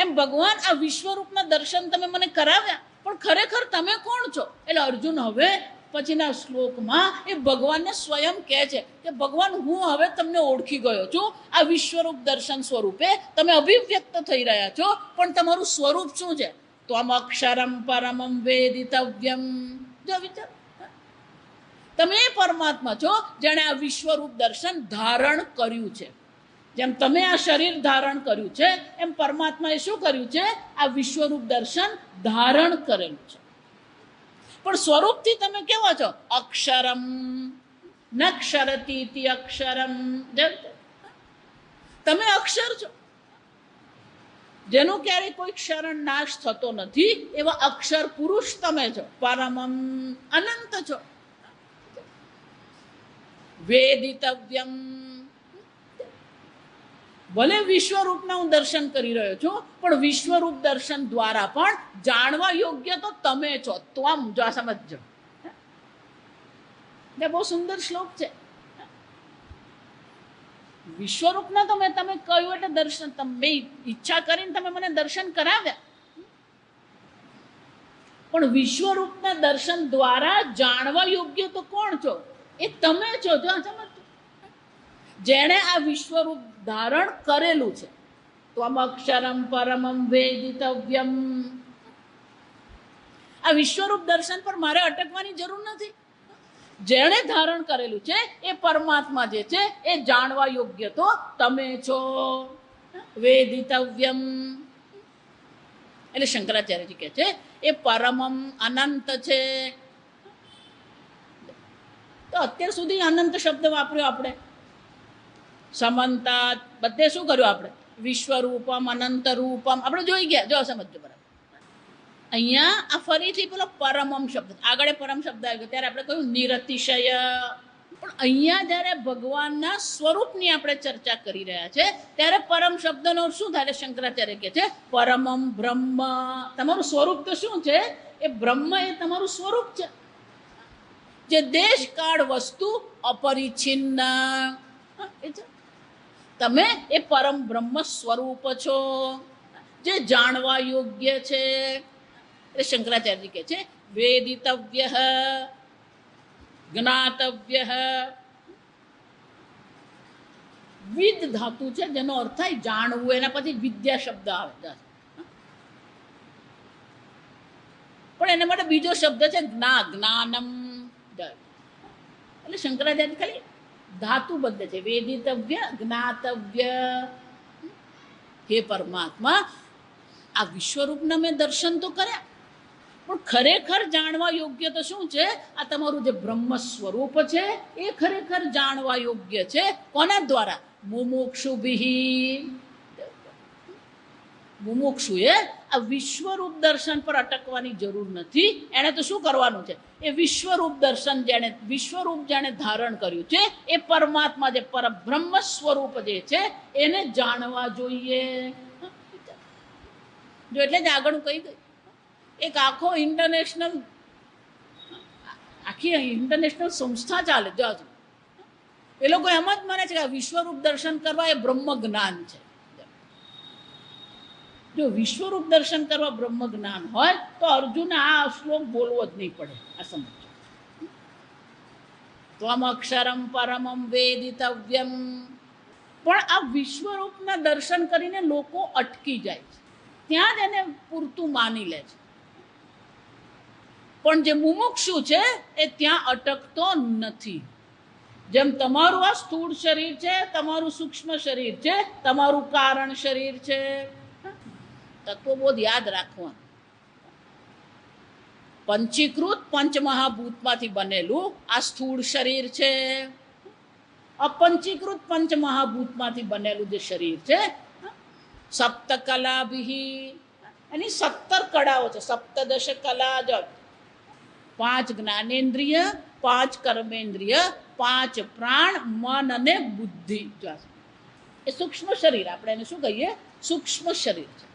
એમ ભગવાન આ વિશ્વરૂપના દર્શન તમે મને કરાવ્યા, પણ ખરેખર તમે કોણ છો? એટલે અર્જુન હવે પછીના શ્લોકમાં એ ભગવાનને સ્વયં કહે છે કે ભગવાન, હું હવે તમને ઓળખી ગયો છું. આ વિશ્વરૂપ દર્શન સ્વરૂપે તમે અભિવ્યક્ત થઈ રહ્યા છો, પણ તમારું સ્વરૂપ શું છે? તો આમ અક્ષરમ પરમમ વેદિતવ્યમ. જો વિચાર, તમે પરમાત્મા છો જેણે આ વિશ્વરૂપ દર્શન ધારણ કર્યું છે. જેમ તમે આ શરીર ધારણ કર્યું છે, એમ પરમાત્માએ શું કર્યું છે? આ વિશ્વરૂપ દર્શન ધારણ કરેલું છે. પણ સ્વરૂપથી તમે કેવા છો? અક્ષરમ ન ક્ષરતી અક્ષરમ. તમે અક્ષર છો, જેનો ક્યારેય કોઈ ક્ષરણ નાશ થતો નથી, એવા અક્ષર પુરુષ તમે છો. પરમમ અનંત છો. વેદિતવ્યમ, ભલે વિશ્વરૂપના હું દર્શન કરી રહ્યો છું, પણ વિશ્વરૂપ દર્શન દ્વારા પણ જાણવા યોગ્ય તો તમે છો. તો આમ જો આ સમજજો, બહુ સુંદર શ્લોક છે. વિશ્વરૂપના તો મેં તમે કહ્યું એટલે દર્શન, તમે ઈચ્છા કરીને તમે મને દર્શન કરાવ્યા, પણ વિશ્વરૂપના દર્શન દ્વારા જાણવા યોગ્ય તો કોણ છો? એ તમે છો. જો સમજો, જેણે આ વિશ્વરૂપ ધારણ કરેલું છે. તો આમ અક્ષરમ પરમમ વેદિતવ્યમ. આ વિશ્વરૂપ દર્શન પર મારે અટકવાની જરૂર નથી. જેણે ધારણ કરેલું છે એ પરમાત્મા જે છે એ જાણવા યોગ્ય તો તમે છો. વેદિતવ્યમ એટલે શંકરાચાર્યજી કહે છે એ પરમમ અનંત છે. તો અત્યાર સુધી અનંત શબ્દ વાપર્યો આપણે. સમંતા બધે શું કર્યું આપણે? વિશ્વરૂપમ અનંત રૂપમ આપણે જોઈ ગયા. જો સમજો બરાબર. અહીંયા આ ફરીથી પેલો પરમમ શબ્દ, આગળ પરમ શબ્દ આવ્યો ત્યારે આપણે કહ્યું નિરતિશય. પણ અહીંયા જ્યારે ભગવાનના સ્વરૂપની આપણે ચર્ચા કરી રહ્યા છે ત્યારે પરમ શબ્દનો શું થાય? શંકરાચાર્ય કહે છે પરમમ બ્રહ્મ. તમારું સ્વરૂપ તો શું છે? એ બ્રહ્મ એ તમારું સ્વરૂપ છે, જે દેશ કાળ વસ્તુ અપરિછિન્ન. તમે એ પરમ બ્રહ્મ સ્વરૂપ છો, જે જાણવા યોગ્ય છે. એટલે શંકરાચાર્યજી કહે છે વેદિતવ્ય જ્ઞાતવ્ય. વિદ ધાતુ છે જેનો અર્થ થાય જાણવું, એના પછી વિદ્યા શબ્દ આવે, પણ એના માટે બીજો શબ્દ છે જ્ઞાનમ. એટલે શંકરાચાર્ય ખાલી ધાતુ બદલે છે. વેદિતવ્ય જ્ઞાતવ્ય. હે પરમાત્મા, આ વિશ્વરૂપના મેં દર્શન તો કર્યા, પણ ખરેખર જાણવા યોગ્ય તો શું છે? આ તમારું જે બ્રહ્મ સ્વરૂપ છે એ ખરેખર જાણવા યોગ્ય છે. કોના દ્વારા? મુમુક્ષુભિ. મુમુક્ષુએ આ વિશ્વરૂપ દર્શન પર અટકવાની જરૂર નથી. એણે તો શું કરવાનું છે? એ વિશ્વરૂપ દર્શન જેણે ધારણ કર્યું છે એ પરમાત્મા જે પરબ્રહ્મ સ્વરૂપ જે છે એને જાણવા જોઈએ. જો એટલે જ આગળ કહી ગઈ, એક આખી ઇન્ટરનેશનલ સંસ્થા ચાલે. જો એ લોકો એમ જ માને છે કે વિશ્વરૂપ દર્શન કરવા એ બ્રહ્મ જ્ઞાન છે. જો વિશ્વરૂપ દર્શન કરવા બ્રહ્મ જ્ઞાન હોય તો અર્જુને આ શ્લોક બોલવો જ નહીં પડે. આ સમજો. ત્વમ અક્ષરમ પરમમ વેદિતવ્યમ. પણ આ વિશ્વરૂપના દર્શન કરીને લોકો અટકી જાય છે, ત્યાં જ એને પૂરતું માની લે છે. પણ જે મુમુક્ષુ છે એ ત્યાં અટકતો નથી. જેમ તમારું આ સ્થૂળ શરીર છે, તમારું સૂક્ષ્મ શરીર છે, તમારું કારણ શરીર છે. તત્વબોધ યાદ રાખવાનું. પંચીકૃત પંચમહાભૂતમાંથી બનેલું આ સ્થૂળ શરીર છે. અપંચીકૃત પંચમહાભૂતમાંથી બનેલું જે શરીર છે, સપ્ત કલાભિ, એની 17 કળાઓ છે. સપ્તદશ કલા. જ 5 જ્ઞાનેન્દ્રિય, 5 કર્મેન્દ્રિય, 5 પ્રાણ, મન અને બુદ્ધિ. એ સૂક્ષ્મ શરીર, આપણે એને શું કહીએ? સૂક્ષ્મ શરીર છે.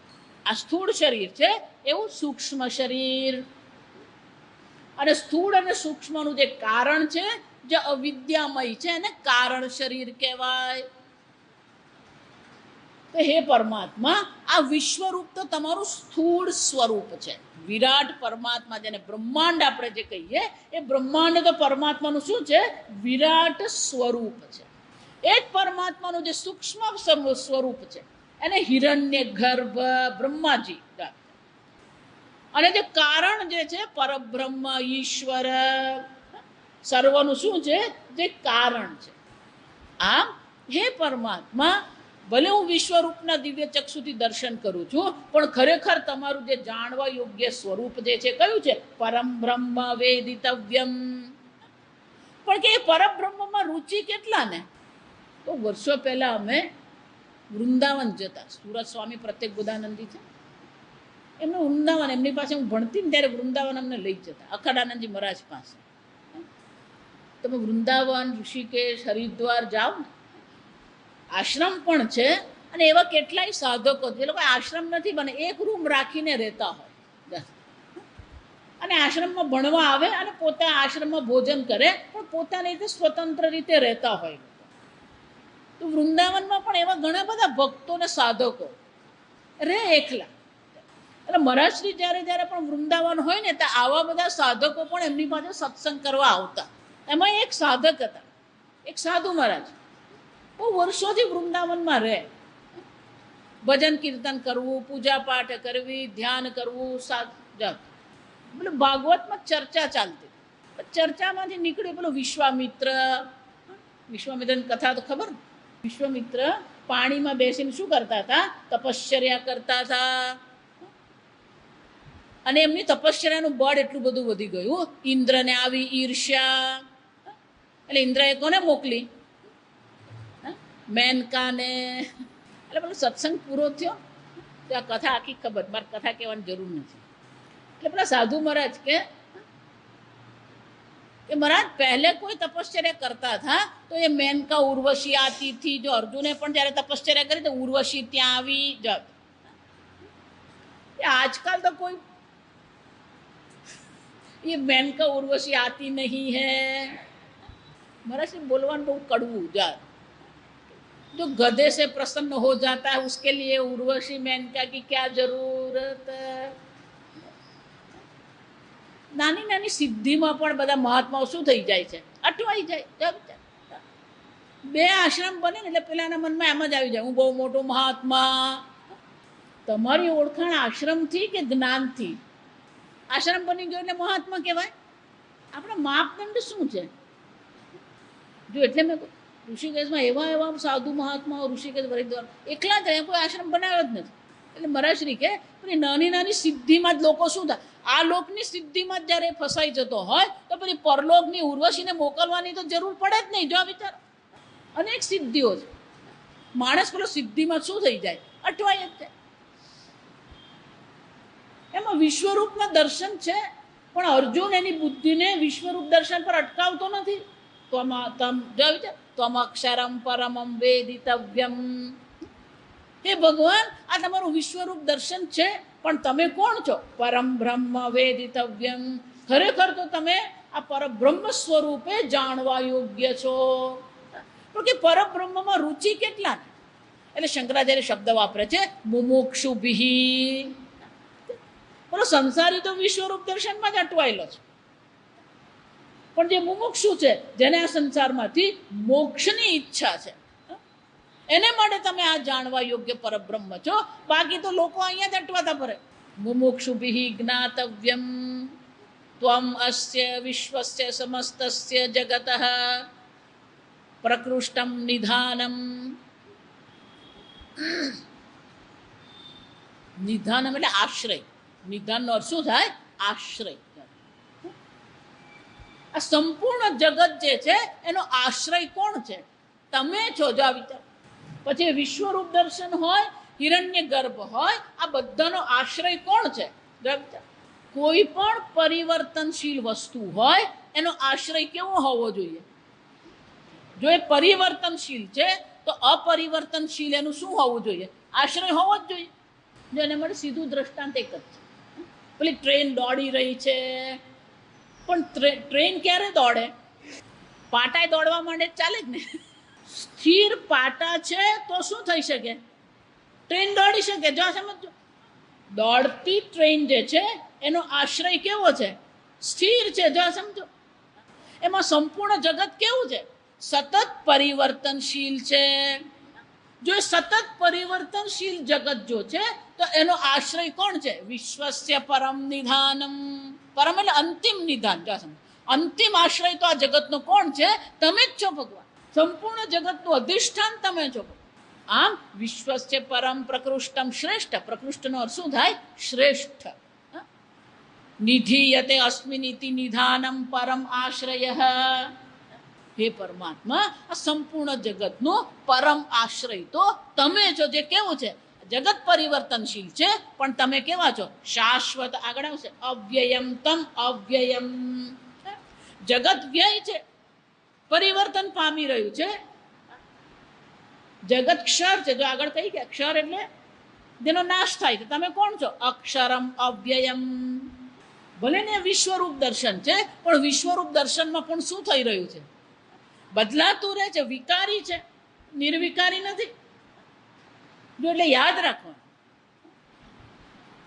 આ સ્થૂળ શરીર છે એવું સૂક્ષ્મ શરીર. અને સ્થૂળ અને સૂક્ષ્મનું જે કારણ છે, જે અવિદ્યામય છે, એને કારણ શરીર કહેવાય. તો હે પરમાત્મા, આ વિશ્વરૂપ તો તમારું સ્થૂળ સ્વરૂપ છે. વિરાટ પરમાત્મા, જેને બ્રહ્માંડ આપણે જે કહીએ, એ બ્રહ્માંડ તો પરમાત્માનું શું છે? વિરાટ સ્વરૂપ છે. એ જ પરમાત્માનું જે સૂક્ષ્મ સ્વરૂપ છે એને હિરણ્ય ગર્ભ બ્રહ્માજી. અને જે કારણ જે છે પરબ્રહ્મ ઈશ્વર સર્વનું શું છે? જે કારણ છે. આમ હે પરમાત્મા, ભલે હું વિશ્વરૂપના દિવ્ય ચક્ષુથી દર્શન કરું છું, પણ ખરેખર તમારું જે જાણવા યોગ્ય સ્વરૂપ જે છે કયું છે? પરમ બ્રહ્મ વેદિતવ્યમ. પણ કે એ પરબ્રહ્મમાં રુચિ કેટલા ને? તો વર્ષો પહેલા અમે વૃંદાવન જતા. સુરત સ્વામી પ્રત્યેક બુધાનંદી છે, એમનું વૃંદાવન, એમની પાસે હું ભણતી ને ત્યારે વૃંદાવન અમને લઈ જતા, અખંડાનંદજી મહારાજ પાસે. તમે વૃંદાવન, ઋષિકેશ, હરિદ્વાર જાઓ ને, આશ્રમ પણ છે, અને એવા કેટલાય સાધકો જે લોકો આશ્રમ નથી બને, એક રૂમ રાખીને રહેતા હોય, અને આશ્રમમાં ભણવા આવે અને પોતા આશ્રમમાં ભોજન કરે, પણ પોતાની રીતે સ્વતંત્ર રીતે રહેતા હોય. તો વૃંદાવનમાં પણ એવા ઘણા બધા ભક્તો ને સાધકો રે એકલા. એટલે મહારાજશ્રી જ્યારે જ્યારે પણ વૃંદાવન હોય ને, ત્યાં આવા બધા સાધકો પણ એમની પાસે સત્સંગ કરવા આવતા. એમાં એક સાધક હતા, એક સાધુ મહારાજ, બહુ વર્ષોથી વૃંદાવનમાં રહે. ભજન કીર્તન કરવું, પૂજા પાઠ કરવી, ધ્યાન કરવું, એટલે ભાગવતમાં ચર્ચા ચાલતી. ચર્ચામાંથી નીકળ્યું પેલો વિશ્વામિત્ર. વિશ્વામિત્રની કથા તો ખબર ને? વિશ્વામિત્ર પાણીમાં બેસીને શું કરતા હતા? તપશ્ચર્યા કરતા હતા. અને એમની તપશ્ચર્યાનું બળ એટલું બધું વધી ગયું, ઇન્દ્રને આવી ઈર્ષ્યા. એટલે ઇન્દ્રએ કોને મોકલી? મેનકાને. એટલે પેલો સત્સંગ પૂરો થયો તો આ કથા આખી ખબર, મારે કથા કહેવાની જરૂર નથી. એટલે પેલા સાધુ મહારાજ કે મહારાજ પહેલે કોઈ તપશ્ચર્યા કરતા હતા તો એ મેનકા ઉર્વશી આતી થી. જો અર્જુને પણ જ્યારે તપશ્ચર્યા કરી તો ઉર્વશી ત્યાં આવી જાત. આજકાલ તો કોઈ ये मेनका उर्वशी आती नहीं है. महाराज से बोलवान बहुत कड़वू जा. जो गधे से प्रसन्न हो जाता है उसके लिए उर्वशी मेनका की क्या जरूरत. નાની નાની સિદ્ધિમાં પણ બધા મહાત્માઓ શું થઈ જાય છે? અટવાઈ જાય. બે આશ્રમ બને ને એટલે પેલાના મનમાં એમ જ આવી જાય, હું બહુ મોટો મહાત્મા. તમારી ઓળખાણ આશ્રમથી કે જ્ઞાનથી? આશ્રમ બની ગયો એટલે મહાત્મા કહેવાય. આપણા માપદંડ શું છે? જો એટલે મેં ઋષિકેશમાં એવા એવા સાધુ મહાત્માઓ, ઋષિકેશ હરિદ્વાર એકલા જ રહે, કોઈ આશ્રમ બનાવ્યો જ નથી. એટલે મહારાજશ્રી કે નાની નાની સિદ્ધિમાં જ લોકો શું થાય? આ લોકની સિદ્ધિમાં જ જ્યારે ફસાઈ જતો હોય તો પછી પરલોકની ઉર્વશીને મોકલવાની તો જરૂર પડે જ નહીં. જો વિચાર, અનેક સિદ્ધિઓ છે, માણસ પેલો સિદ્ધિમાં શું થઈ જાય? અટવાઈ જ જાય. એમાં વિશ્વરૂપના દર્શન છે, પણ અર્જુન એની બુદ્ધિને વિશ્વરૂપ દર્શન પર અટકાવતો નથી. ત્વમ અક્ષરમ પરમમ વેદિતવ્યમ. હે ભગવાન, આ તમારું વિશ્વરૂપ દર્શન છે, પણ તમે કોણ છો? પરમ બ્રહ્મ વેદિતવ્યમ. ખરેખર તો તમે આ પરબ્રહ્મ સ્વરૂપે જાણવા યોગ્ય છો. તો કે પરબ્રહ્મમાં રુચિ કેટલા? એટલે શંકરાચાર્ય શબ્દ વાપરે છે મુમુક્ષુભિ. બોલો, સંસારી તો વિશ્વરૂપ દર્શનમાં જ અટવાયેલો છે, પણ જે મુમુક્ષુ છે, જેને આ સંસારમાંથી મોક્ષની ઈચ્છા છે, એને માટે તમે આ જાણવા યોગ્ય પરબ્રહ્મ છો. બાકી તો લોકો અહીંયા જ અટવાતા ફરે. મુમુક્ષુભિ જ્ઞાતવ્યમ ત્વમ અસ્ય વિશ્વસ્ય સમસ્તસ્ય જગતઃ પ્રકૃષ્ટમ નિધાનમ. નિધાનમ એટલે આશ્રય. નિધાનનો અર્થ શું થાય? આશ્રય. આ સંપૂર્ણ જગત જે છે એનો આશ્રય કોણ છે? તમે છો. જો આ વિચાર. પછી વિશ્વરૂપ દર્શન હોય, હિરણ્ય ગર્ભ હોય, આ બધાનો આશ્રય કોણ છે? કોઈ પણ પરિવર્તનશીલ વસ્તુ હોય એનો આશ્રય કેવો હોવો જોઈએ? જો એ પરિવર્તનશીલ છે તો અપરિવર્તનશીલ એનું શું હોવું જોઈએ? આશ્રય હોવો જ જોઈએ. જો એને માટે સીધું દ્રષ્ટાંત એક જ છે. પેલી ટ્રેન દોડી રહી છે, પણ ટ્રેન ક્યારે દોડે? પાટાએ દોડવા માંડે ચાલે જ ને. સ્થિર પાટા છે તો શું થઈ શકે? ટ્રેન દોડી શકે. જો સમજો, દોડતી ટ્રેન જે છે એનો આશ્રય કેવો છે? સ્થિર છે. જો સમજો, એમાં સંપૂર્ણ જગત કેવું છે? સતત પરિવર્તનશીલ છે. જો સતત પરિવર્તનશીલ જગત જો છે તો એનો આશ્રય કોણ છે? વિશ્વસ્ય પરમ નિધાનમ. પરમ એટલે અંતિમ નિધાન. જો સમજો, અંતિમ આશ્રય તો આ જગતનો કોણ છે? તમે જ છો ભગવાન. સંપૂર્ણ જગતનું અધિષ્ઠાન તમે છો. આમ વિશ્વસ્ય પરમ પ્રકૃષ્ટમ શ્રેષ્ઠ. પ્રકૃષ્ટનો અર્થ શું થાય? શ્રેષ્ઠ. નિધિયતે અસ્મિનિતિ નિધાનમ પરમ આશ્રય. હે પરમાત્મા, આ સંપૂર્ણ જગતનો પરમ આશ્રય તો તમે છો. જે કેવું છે? જગત પરિવર્તનશીલ છે, પણ તમે કેવા છો? શાશ્વત. આગળ આવશે અવ્યયમ તમ અવ્યયમ. જગત વ્યય છે, પરિવર્તન પામી રહ્યું છે. જગત ક્ષર છે. જો આગળ કહી ગયા, ક્ષર એટલે જેનો નાશ થાય છે. તમે કોણ છો? અક્ષરમ અવ્યયમ. ભલે ને વિશ્વરૂપ દર્શન છે, પણ વિશ્વરૂપ દર્શનમાં પણ શું થઈ રહ્યું છે? બદલાતું રહે છે, વિકારી છે, નિર્વિકારી નથી. જો એટલે યાદ રાખવાનું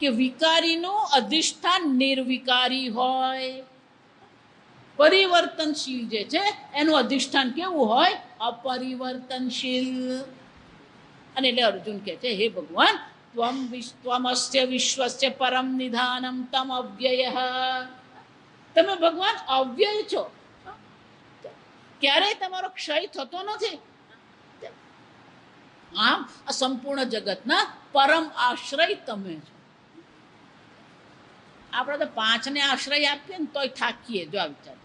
કે વિકારીનું અધિષ્ઠાન નિર્વિકારી હોય, પરિવર્તનશીલ જે છે એનું અધિષ્ઠાન કેવું હોય? અપરિવર્તનશીલ. અને એટલે અર્જુન કહે છે, હે ભગવાન, ત્વમસ્ય વિશ્વસ્ય પરમ નિધાનમ તમ અવ્યય. તમે ભગવાન અવ્યય છો. ક્યારેય તમારો ક્ષય થતો નથી. આમ આ સંપૂર્ણ જગતના પરમ આશ્રય તમે છો. આપણે તો 5ને આશ્રય આપીએ ને તોય થાકીએ. જો આ વિચાર,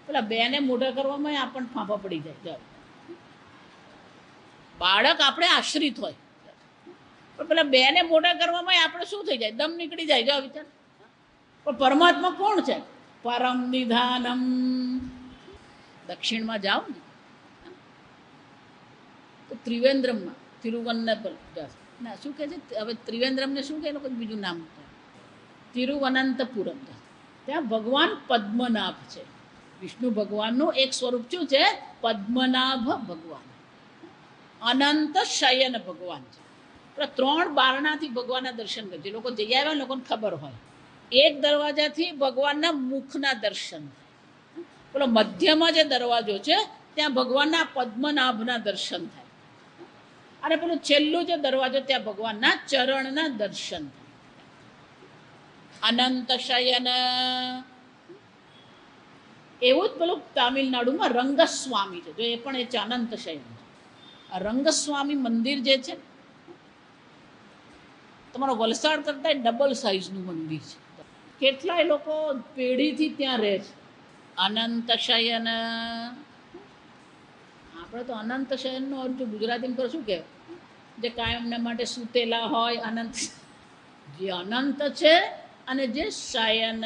પેલા 2ને મોઢા કરવામાં આપણને ફાંફા પડી જાય. જો બાળક આપણે આશ્રિત હોય, પણ પેલા 2ને મોઢા કરવામાં આપણે શું થઈ જાય? દમ નીકળી જાય. જો આ વિચાર. પણ પરમાત્મા કોણ છે? પરમ નિધાનમ. દક્ષિણમાં જાઓ ને તો ત્રિવેન્દ્રમમાં, તિરુવનંતપુરમ ના શું કહે છે હવે? ત્રિવેન્દ્રમને શું કહે? લોકો બીજું નામ, તિરુવનંતપુરમ. ત્યાં ભગવાન પદ્મનાભ છે. વિષ્ણુ ભગવાનનું એક સ્વરૂપ શું છે? પદ્મનાભ ભગવાન. અનંત શયન ભગવાન છે. 3 બારણાથી ભગવાનના દર્શન કરે. જે લોકો જઈ આવ્યા લોકોને ખબર હોય, એક દરવાજાથી ભગવાનના મુખના દર્શન થાય. પેલો મધ્યમાં જે દરવાજો છે ત્યાં ભગવાનના પદ્મનાભના દર્શન થાય. અને પેલું છેલ્લું જે દરવાજો ત્યાં ભગવાનના ચરણના દર્શન થાય. અનંત શયન. એવું જ પેલું તામિલનાડુમાં રંગસ્વામી છે. જો એ પણ એ છે અનંત શયન. આ રંગસ્વામી મંદિર જે છે તમારો વલસાડ કરતા ડબલ સાઇઝનું મંદિર છે. કેટલાય લોકો પેઢીથી ત્યાં રહે છે. અનંત શયન. આપણે તો અનંત શયનનો અર્થ ગુજરાતીમાં તો શું કહેવાય? જે કાયમને માટે સૂતેલા હોય. અનંત જે અનંત છે અને જે શયન.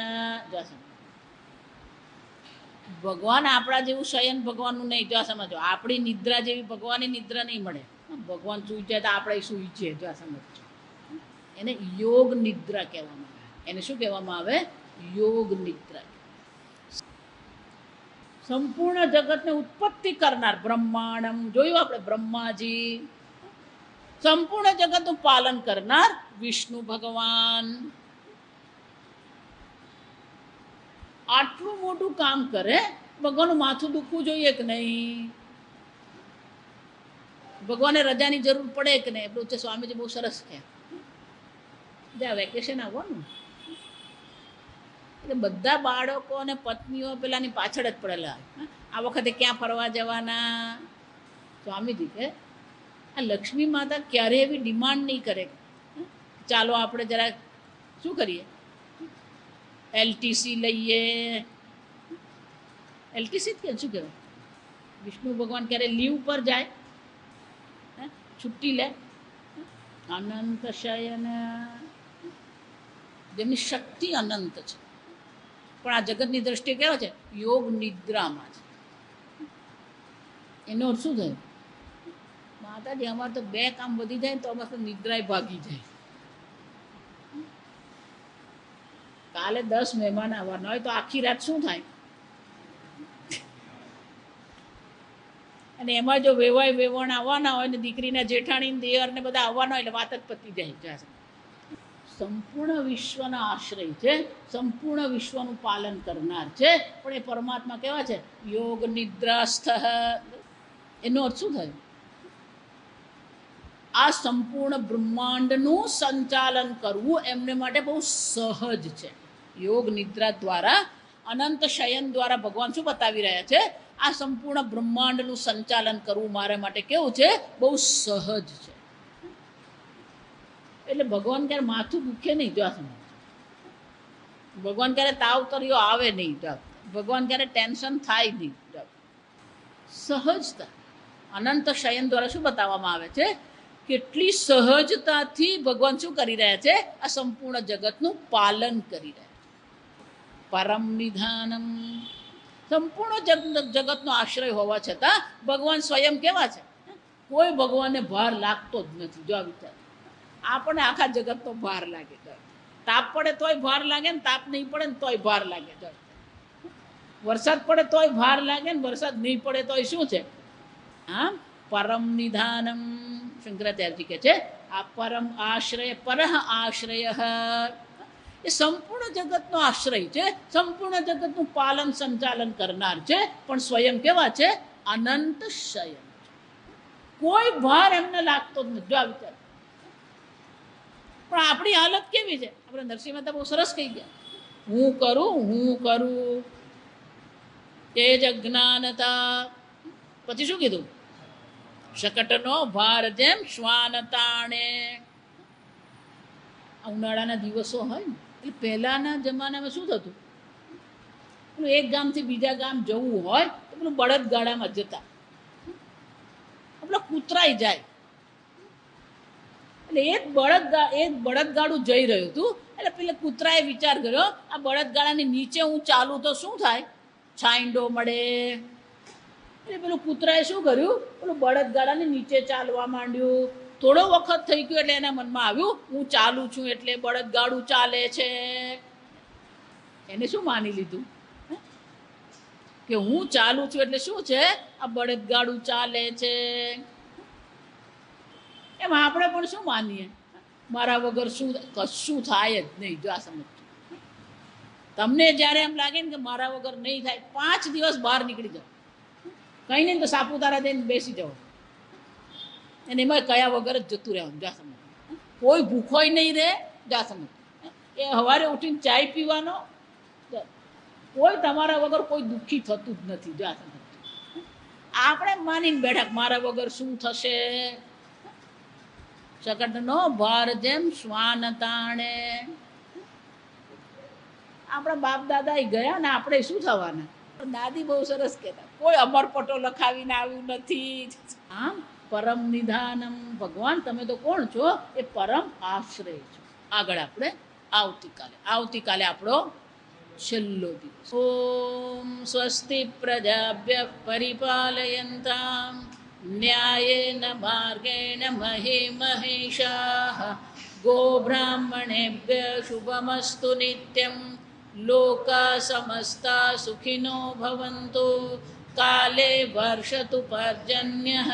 ભગવાન આપણા જેવું શયન ભગવાનનું નહીં. જો સમજો, આપણી નિદ્રા જેવી ભગવાનની નિદ્રા નહીં મળે. ભગવાન સૂઈ જાય તો આપણે સૂઈ છીએ. જો સમજો, એને યોગ નિદ્રા કહેવામાં આવે. એને શું કહેવામાં આવે? યોગ નિદ્રા. સંપૂર્ણ જગતને ઉત્પત્તિ કરનાર બ્રહ્માંડમ. જોયું આપણે બ્રહ્માજી. સંપૂર્ણ જગતનું પાલન કરનાર વિષ્ણુ ભગવાન. આટલું મોટું કામ કરે, ભગવાનનું માથું દુખવું જોઈએ કે નહીં? ભગવાનને રજાની જરૂર પડે કે નહીં? એટલું છે સ્વામીજી બહુ સરસ કહે, જ્યાં વેકેશન આવવાનું એટલે બધા બાળકો અને પત્નીઓ પેલાની પાછળ જ પડેલા. આ વખતે ક્યાં ફરવા જવાના? સ્વામીજી કે આ લક્ષ્મી માતા ક્યારેય એવી ડિમાન્ડ નહીં કરે, ચાલો આપણે જરા શું કરીએ, એલટીસી લઈએ. એલટીસી કે શું કહેવાય? વિષ્ણુ ભગવાન ક્યારે લીવ પર જાય, છુટ્ટી લે. અનંત શયન. જેમની શક્તિ અનંત છે, પણ આ જગતની દ્રષ્ટિએ કેવો છે? યોગ નિદ્રામાં છે. એનો અર્થ શું થયું? માતાજી અમારે તો 2 કામ વધી જાય ને તો અમારે તો નિદ્રાય ભાગી જાય. કાલે 10 મહેમાન આવવાના હોય તો આખી રાત શું થાય? અને એમાં જો વેવણ આવવાના હોય ને દીકરીના જેઠાણી દેવર ને બધા આવવાના હોય એટલે વાત જ પતી જાય. સંપૂર્ણ વિશ્વના આશ્રય છે, સંપૂર્ણ વિશ્વનું પાલન કરનાર છે, પણ એ પરમાત્મા કેવા છે? યોગ નિદ્રાસ્થ. એનો અર્થ શું થયો? આ સંપૂર્ણ બ્રહ્માંડનું સંચાલન કરવું એમને માટે બહુ સહજ છે. યોગ નિદ્રા દ્વારા, અનંત શયન દ્વારા ભગવાન શું બતાવી રહ્યા છે? આ સંપૂર્ણ બ્રહ્માંડનું સંચાલન કરવું મારા માટે કેવું છે? બહુ સહજ છે. એટલે ભગવાન ક્યારે માથું દુખે નહીં. જો ભગવાન ક્યારે તાવ તર્યો આવે નહીં. ભગવાન ક્યારે ટેન્શન થાય નહીં. સહજતા અનંત શયન દ્વારા શું બતાવવામાં આવે છે? કેટલી સહજતાથી ભગવાન શું કરી રહ્યા છે? આ સંપૂર્ણ જગતનું પાલન કરી રહ્યા છે. પરમ નિધાનમ. સંપૂર્ણ જગતનો આશ્રય હોવા છતાં ભગવાન સ્વયં કેવા છે? કોઈ ભગવાનને ભાર લાગતો જ નથી. જો આ વિચાર, આપણને આખા જગતનો ભાર લાગે. તાપ પડે તોય ભાર લાગે ને તાપ નહીં પડે ને તોય ભાર લાગે. વરસાદ પડે તોય ભાર લાગે ને વરસાદ નહીં પડે તોય શું છે? હા, પરમ નિધાનમ. શંકરાચાર્યજી કહે છે આ પરમ આશ્રય, પરહ આશ્રય એ સંપૂર્ણ જગતનો આશ્રય છે, સંપૂર્ણ જગતનું પાલન સંચાલન કરનાર છે, પણ સ્વયં કેવા છે? અનંત શયન. કોઈ ભાર એમને લાગતો જ નથી. જો આ વિચાર. પણ આપણી હાલત કેવી છે? આપણે નરસિંહ મહેતા બહુ સરસ કહી ગયા, હું કરું તે જ અજ્ઞાનતા. પછી શું કીધું? શકટનો ભાર જેમ શ્વાન તાણે. ઉનાળાના દિવસો હોય ને, એટલે પહેલાના જમાનામાં શું થતું? પેલું એક ગામથી બીજા ગામ જવું હોય તો પેલું બળદગાડામાં જતા, પેલા કૂતરાઈ જાય. એટલે એક બળદગાડું જઈ રહ્યું હતું. એટલે પેલા કૂતરાએ વિચાર કર્યો, આ બળદગાડાની નીચે હું ચાલું તો શું થાય? છાંયડો મળે. એટલે પેલું કૂતરાએ શું કર્યું? પેલું બળદગાડાની નીચે ચાલવા માંડ્યું. થોડો વખત થઈ ગયો એટલે એના મનમાં આવ્યું, હું ચાલું છું એટલે બળદગાડું ચાલે છે. એને શું માની લીધું કે હું ચાલું છું એટલે શું છે? આ બળદગાડું ચાલે છે. એમ આપણે પણ શું માનીએ? મારા વગર કશું થાય જ નહીં. જો આ સમજ. તમને જ્યારે એમ લાગે ને કે મારા વગર નહીં થાય, 5 દિવસ બહાર નીકળી જાઓ, કંઈ નહીં તો સાપુતારા જઈને બેસી જાઓ, અને એમાં કયા વગર જ જતું રહેવાનું. જા સમજ. કોઈ ભૂખોય નહીં રહે. જા સમજ. એ સવારે ઉઠીને ચાય પીવાનો, કોઈ તમારા વગર કોઈ દુઃખી થતું જ નથી. જા સમજ. આપણે માનીને બેઠા મારા વગર શું થશે? શકટનો ભાર જેમ શ્વાન તાણે. આપણા બાપ દાદા ગયા ને આપણે શું થવાના? દાદી બહુ સરસ કહેતા, કોઈ અમરપટો લખાવીને આવ્યું નથી. આમ પરમ નિધાનમ. ભગવાન તમે તો કોણ છો? એ પરમ આશ્રય છો. આગળ આપણે આવતીકાલે આપણો છેલ્લો દિવસ. ઓમ સ્વસ્તિ પ્રજાભ્ય પરિપાલયંતામ ન્યાયેન માર્ગેણ મહી મહેશાઃ ગોબ્રાહ્મણેભ્ય શુભમસ્તુ નિત્યં લોકા સમસ્તા સુખિનો ભવન્તુ કાલે વર્ષતુ પર્જન્યઃ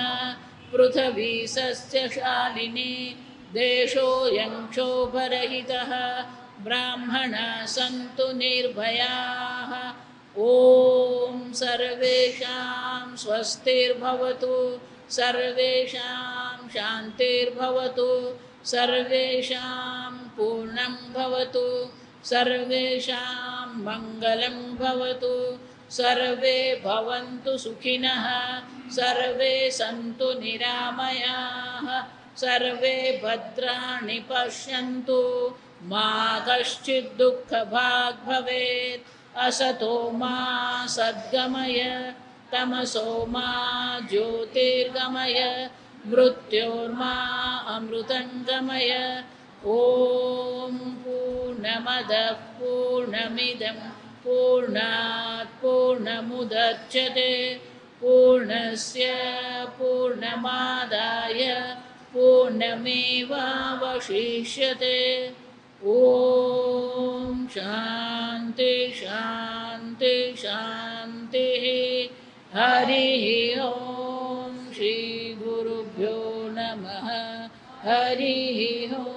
પૃથ્વી સસ્યશાલિની દેશોऽયં ક્ષોભરહિતઃ બ્રાહ્મણા સંતુ નિર્ભયાઃ ઓમ સર્વેષાં સ્વસ્તિર્ભવતુ સર્વેષાં શાંતિર્ભવતુ સર્વેષાં પૂર્ણં ભવતુ સર્વેષાં મંગલં ભવતુ સર્વે ભવન્તુ સુખિનઃ સર્વે સંતુ નિરામયાઃ સર્વે ભદ્રાણિ પશ્યन्तુ મા કશ્ચિદ દુઃખભાગ ભવેत् असतो मा सद्गमय तमसो मा ज्योतिर्गमय मृत्योर्मा अमृतंगमय ओम पूर्णमदः पूर्णमिदं पूर्णात् पूर्णमुदच्यते पूर्णस्य पूर्णमादाय पूर्णमेवावशिष्यते ओम शांति शांति शांति हरि ओम श्री गुरुभ्यो नमः हरि ओम।